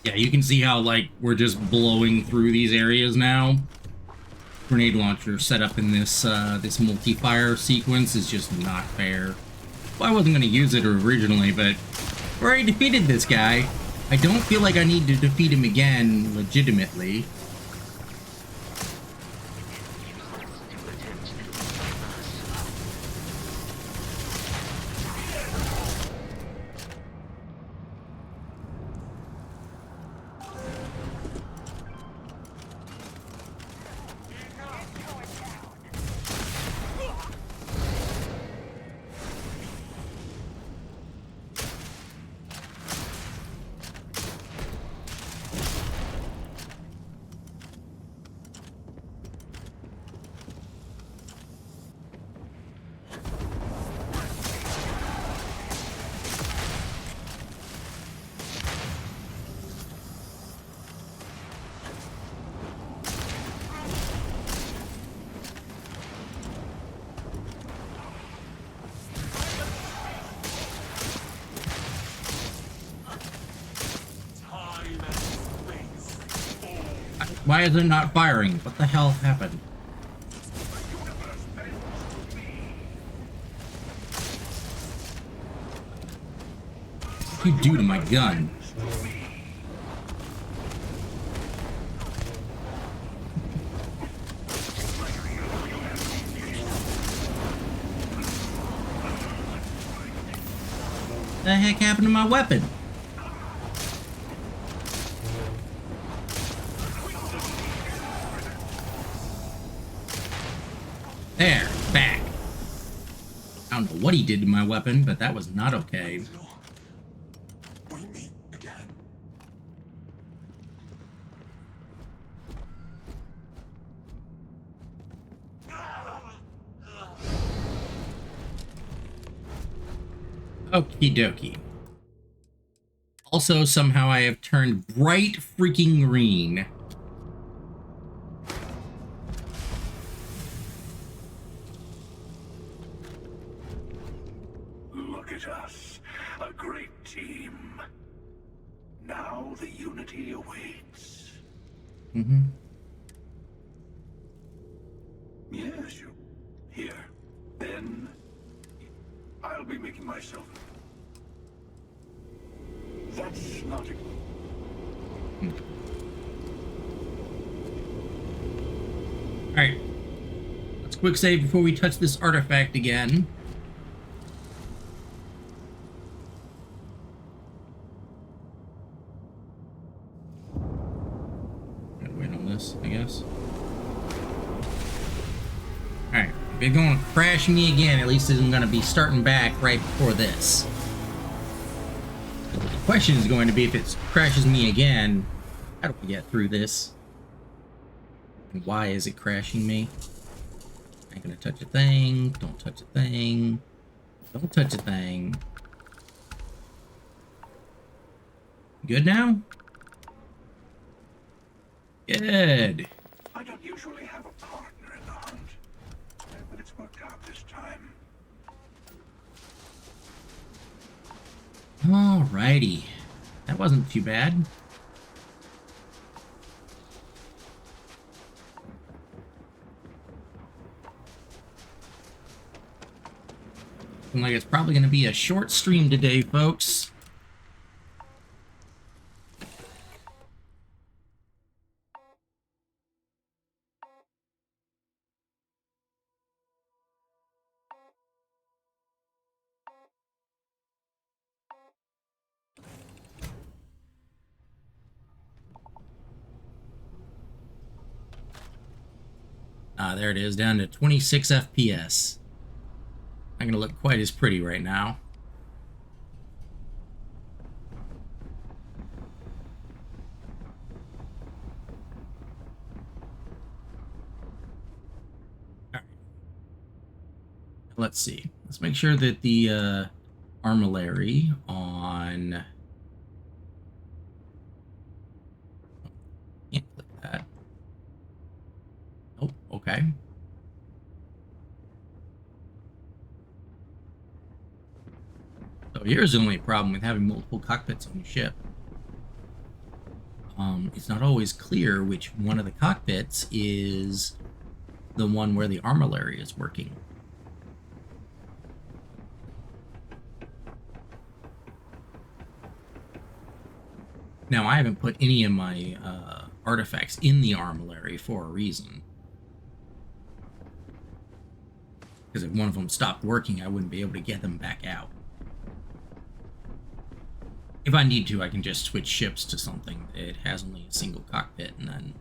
Yeah, you can see how, like, we're just blowing through these areas now. Grenade launcher set up in this, this multi-fire sequence is just not fair. Well, I wasn't going to use it originally, but I already defeated this guy. I don't feel like I need to defeat him again legitimately. To attempt to leave us. Time and space. Why is it not firing? What the hell happened? What you do to my gun? The heck happened to my weapon? There, back. I don't know what he did to my weapon, but that was not okay. We meet again. Okie dokie. Also, somehow I have turned bright freaking green. now the Unity awaits. Mm-hmm. Yes, you. Here. Then I'll be making myself. That's not it. Alright. Let's quick save before we touch this artifact again. Gotta wait on this, I guess. Alright. If it's going to crash me again, at least I'm going to be starting back right before this. The question is going to be, if it crashes me again, how do we get through this? And why is it crashing me? Ain't gonna touch a thing. Don't touch a thing. Don't touch a thing. Good now? Good. I don't usually have a partner in the hunt, but it's worked out this time. Alrighty. That wasn't too bad. Looking like it's probably going to be a short stream today, folks. There it is, down to 26 FPS. Not gonna look quite as pretty right now. All right. Let's see. Let's make sure that the armillary on... Can't click that. Oh, okay. So here's the only problem with having multiple cockpits on your ship. It's not always clear which one of the cockpits is the one where the armillary is working. Now, I haven't put any of my artifacts in the armillary for a reason. Because if one of them stopped working, I wouldn't be able to get them back out. If I need to, I can just switch ships to something that has only a single cockpit and then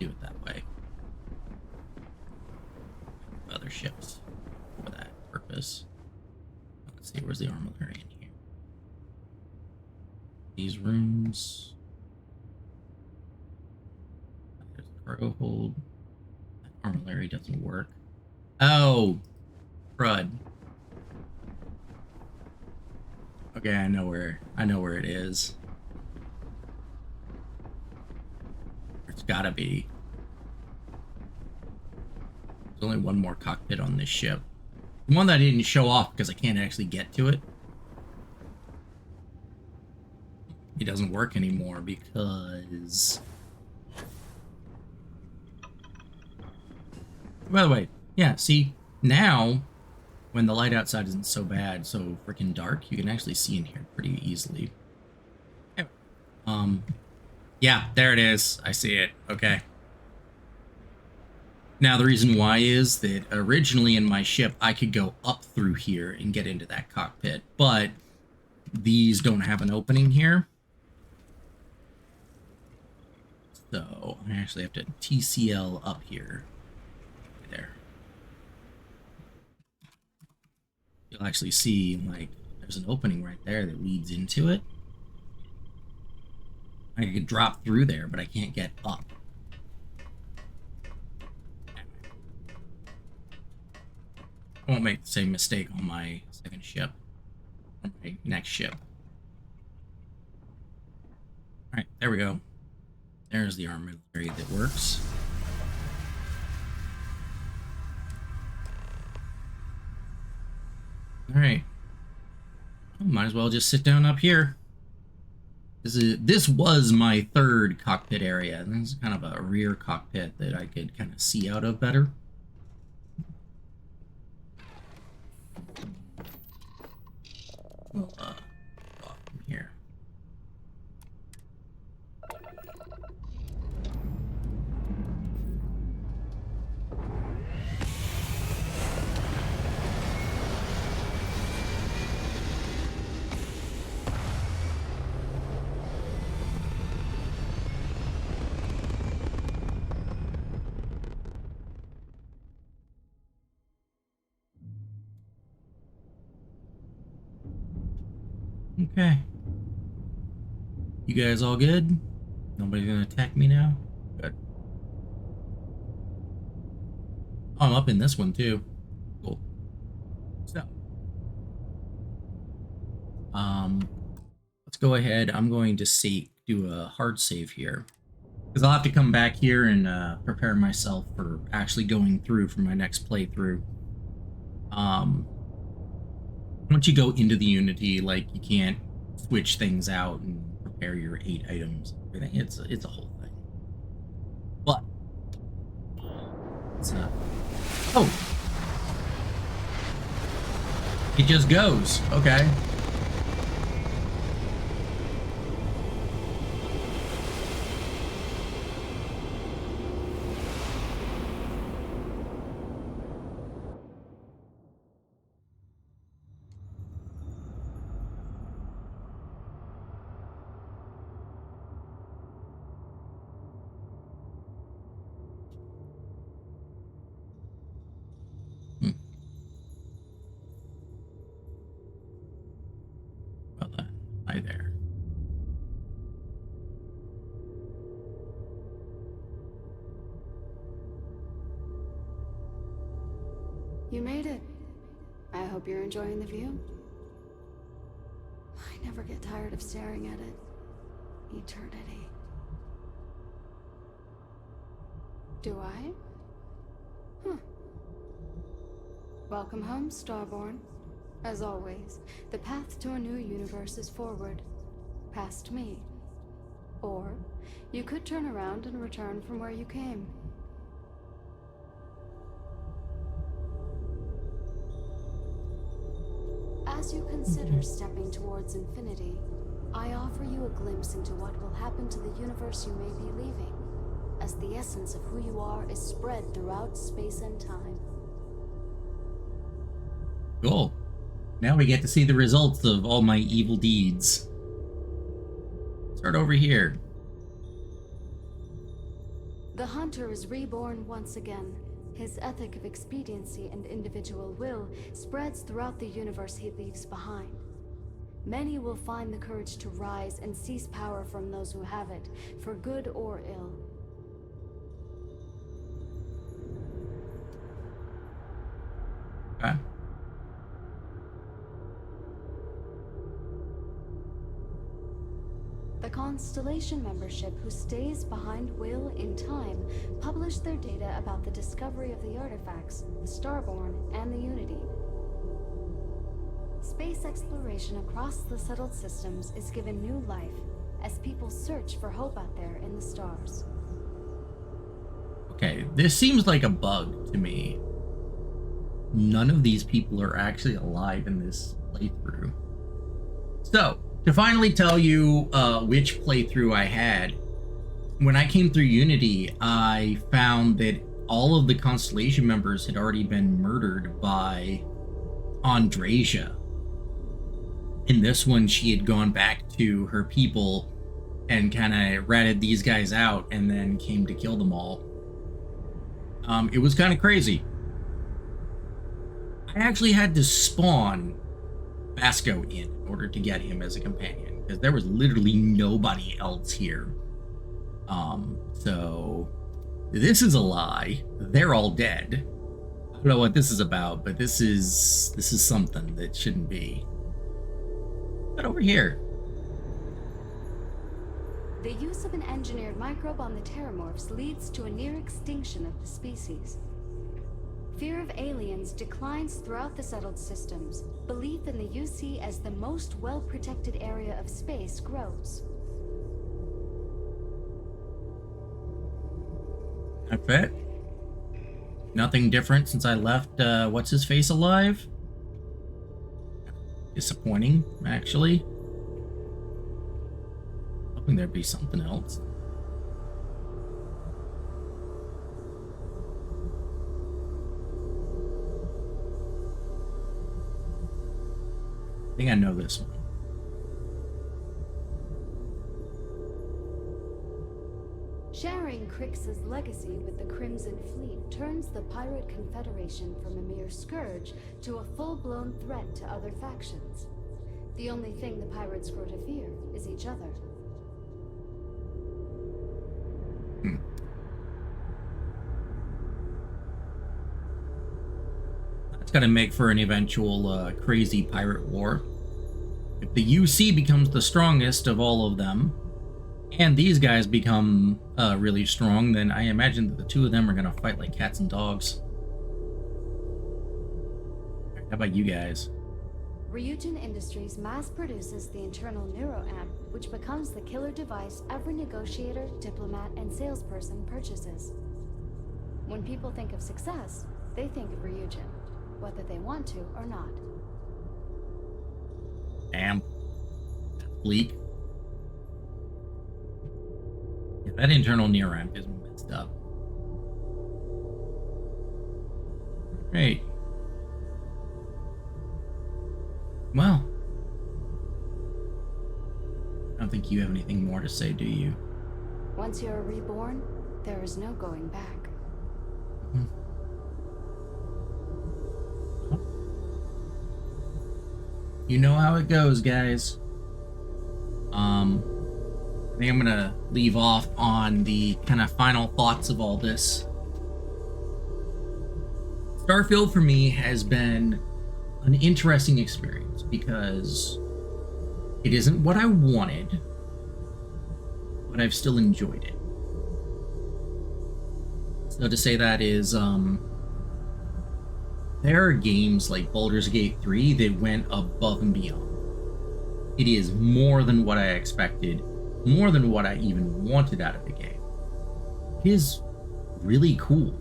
do it that way. Other ships for that purpose. Let's see, where's the armillary in here? These rooms. There's a cargo hold. That armillary doesn't work. Oh, crud. Okay, I know where it is. It's gotta be. There's only one more cockpit on this ship. The one that I didn't show off because I can't actually get to it. It doesn't work anymore because... By the way, yeah, see, now, when the light outside isn't so bad, so freaking dark, you can actually see in here pretty easily. Anyway, yeah, there it is. I see it. Okay. Now, the reason why is that originally in my ship, I could go up through here and get into that cockpit, but these don't have an opening here. So, I actually have to TCL up here. There. You'll actually see, like, there's an opening right there that leads into it. I could drop through there, but I can't get up. I won't make the same mistake on my second ship. Or my next ship. Alright, there we go. There's the armillary that works. Alright. Might as well just sit down up here. This was my third cockpit area. This is kind of a rear cockpit that I could kind of see out of better. We'll go off from here. Okay. You guys all good? Nobody's gonna attack me now? Good. Oh, I'm up in this one too. Cool. So, let's go ahead. I'm going to do a hard save here. Because I'll have to come back here and prepare myself for actually going through for my next playthrough. Once you go into the Unity, like, you can't switch things out and prepare your 8 items. Everything. It's a whole thing. But it's oh, it just goes. Okay. Well then, hi there. You made it. I hope you're enjoying the view. I never get tired of staring at it. Eternity. Do I? Huh. Welcome home, Starborn. As always, the path to a new universe is forward. Past me. Or, you could turn around and return from where you came. As you consider stepping towards infinity, I offer you a glimpse into what will happen to the universe you may be leaving, as the essence of who you are is spread throughout space and time. Cool. Now we get to see the results of all my evil deeds. Start over here. The Hunter is reborn once again. His ethic of expediency and individual will spreads throughout the universe he leaves behind. Many will find the courage to rise and seize power from those who have it, for good or ill. Okay. The Constellation membership who stays behind will, in time, publish their data about the discovery of the artifacts, the Starborn, and the Unity. Space exploration across the settled systems is given new life, as people search for hope out there in the stars. Okay, this seems like a bug to me. None of these people are actually alive in this playthrough. So, to finally tell you which playthrough I had, when I came through Unity, I found that all of the Constellation members had already been murdered by Andrasia. In this one, she had gone back to her people and kind of ratted these guys out and then came to kill them all. It was kind of crazy. I actually had to spawn Vasco in order to get him as a companion, because there was literally nobody else here. So this is a lie. They're all dead. I don't know what this is about, but this is something that shouldn't be. But over here. The use of an engineered microbe on the Terramorphs leads to a near extinction of the species. Fear of aliens declines throughout the settled systems. Belief in the UC as the most well-protected area of space grows. That's it. Nothing different since I left, what's his face alive? Disappointing, actually. Hoping there'd be something else. I think I know this one. Sharing Crix's legacy with the Crimson Fleet turns the Pirate Confederation from a mere scourge to a full-blown threat to other factions. The only thing the pirates grow to fear is each other. That's gotta make for an eventual crazy pirate war. If the UC becomes the strongest of all of them, and these guys become really strong, then I imagine that the two of them are gonna fight like cats and dogs. How about you guys? Ryujin Industries mass produces the internal neuroamp, which becomes the killer device every negotiator, diplomat, and salesperson purchases. When people think of success, they think of Ryujin, whether they want to or not. Damn. Bleak. Yeah, that internal neuroamp is messed up. Great. Well, I don't think you have anything more to say, do you? Once you're reborn, there is no going back. You know how it goes, guys. I think I'm gonna leave off on the kind of final thoughts of all this. Starfield for me has been an interesting experience because it isn't what I wanted, but I've still enjoyed it. So to say that is, there are games like Baldur's Gate 3 that went above and beyond. It is more than what I expected, more than what I even wanted out of the game. It is really cool.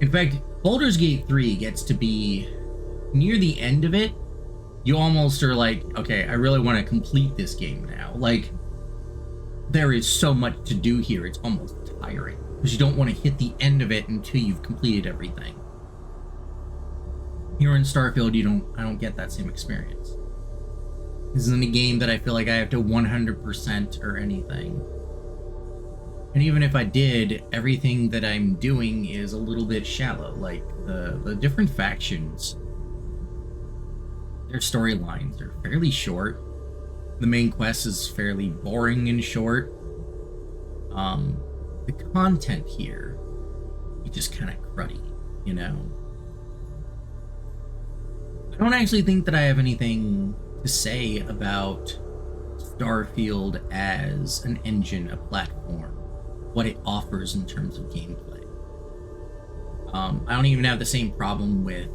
In fact, Baldur's Gate 3 gets to be near the end of it. You almost are like, okay, I really want to complete this game now. Like, there is so much to do here, it's almost tiring. Because you don't want to hit the end of it until you've completed everything. Here in Starfield, I don't get that same experience. This isn't a game that I feel like I have to 100% or anything. And even if I did, everything that I'm doing is a little bit shallow. Like, the different factions, their storylines are fairly short. The main quest is fairly boring and short. The content here is just kind of cruddy, you know? I don't actually think that I have anything to say about Starfield as an engine, a platform, what it offers in terms of gameplay. I don't even have the same problem with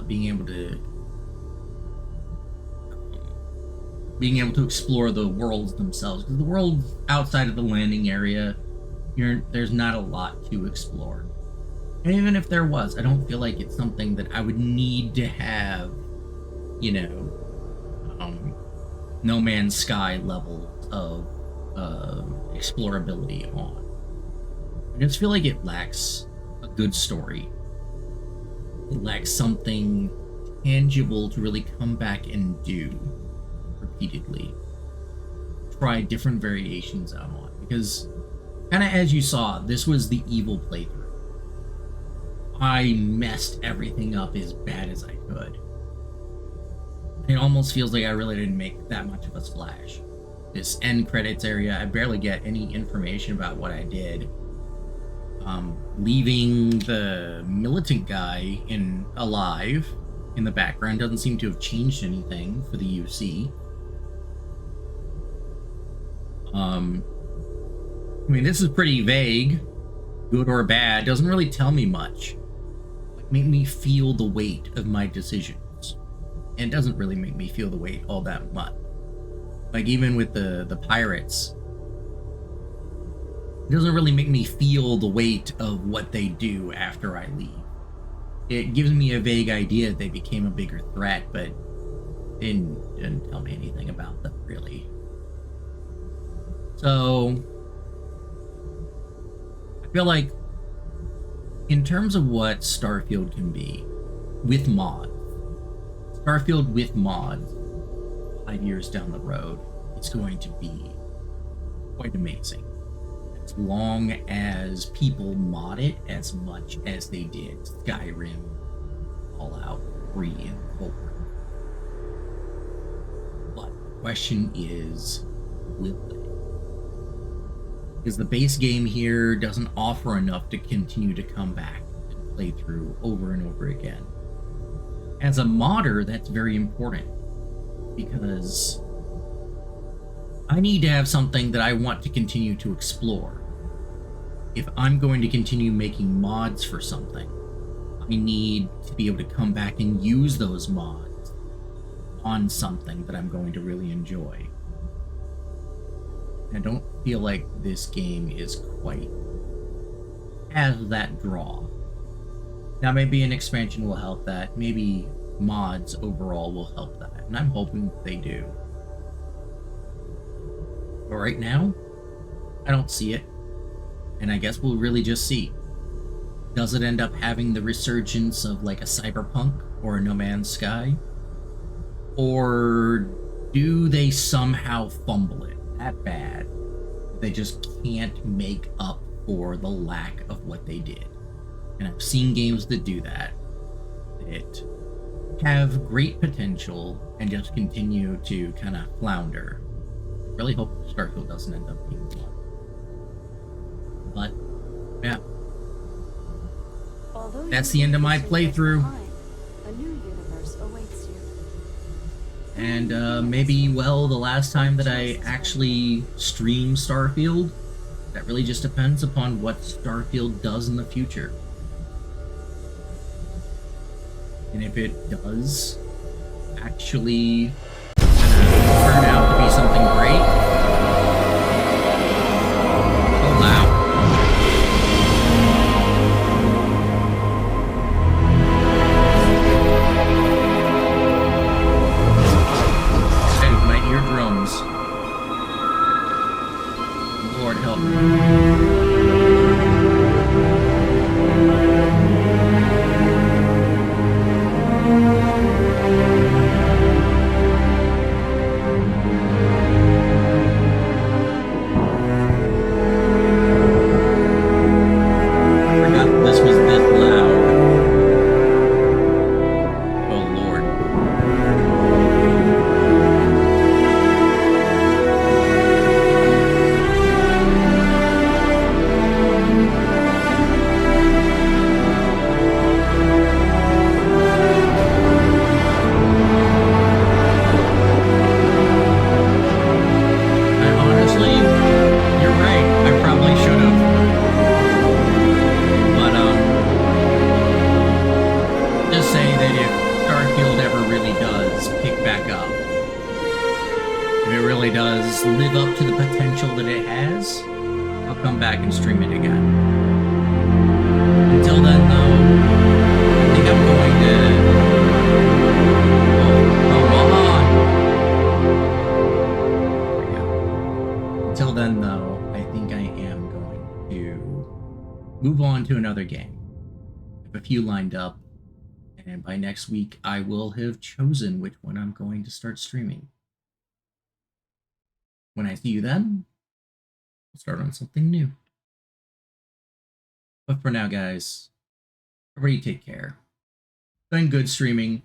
being able to explore the worlds themselves, because the worlds outside of the landing area, there's not a lot to explore. And even if there was, I don't feel like it's something that I would need to have, you know, No Man's Sky level of explorability on. I just feel like it lacks a good story. It lacks something tangible to really come back and do repeatedly. Try different variations out on. Because, kind of as you saw, this was the evil playthrough. I messed everything up as bad as I could. It almost feels like I really didn't make that much of a splash. This end credits area, I barely get any information about what I did. Leaving the militant guy alive in the background doesn't seem to have changed anything for the UC. I mean, this is pretty vague. Good or bad, doesn't really tell me much. It made me feel the weight of my decisions. And it doesn't really make me feel the weight all that much. Like, even with the pirates, It doesn't really make me feel the weight of what they do after I leave. It gives me a vague idea that they became a bigger threat, but didn't tell me anything about them, really. So, I feel like, in terms of what Starfield can be, with mods, Starfield with mods, 5 years down the road, it's going to be quite amazing. As long as people mod it as much as they did Skyrim, Fallout 3, and 4. But the question is, will they? Because the base game here doesn't offer enough to continue to come back and play through over and over again. As a modder, that's very important, because I need to have something that I want to continue to explore. If I'm going to continue making mods for something, I need to be able to come back and use those mods on something that I'm going to really enjoy. I don't feel like this game is quite has that draw. Now, maybe an expansion will help that. Maybe mods overall will help that. And I'm hoping they do. But right now, I don't see it. And I guess we'll really just see. Does it end up having the resurgence of like a Cyberpunk or a No Man's Sky? Or do they somehow fumble it that bad? They just can't make up for the lack of what they did. And I've seen games that do that have great potential and just continue to kind of flounder. I really hope Starfield doesn't end up being one. But, yeah. Although that's the end of my playthrough. A new universe awaits you. And maybe, well, the last time that I actually stream Starfield, that really just depends upon what Starfield does in the future. And if it does actually turn out to be something great, oh wow. Hey, my eardrums. Lord help me. Live up to the potential that it has, I'll come back and stream it again. Until then, though, I think I'm going to... There we go. Until then, though, I think I am going to move on to another game. I have a few lined up, and by next week, I will have chosen which one I'm going to start streaming. When I see you then, we'll start on something new. But for now, guys, everybody take care. Been good streaming,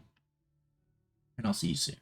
and I'll see you soon.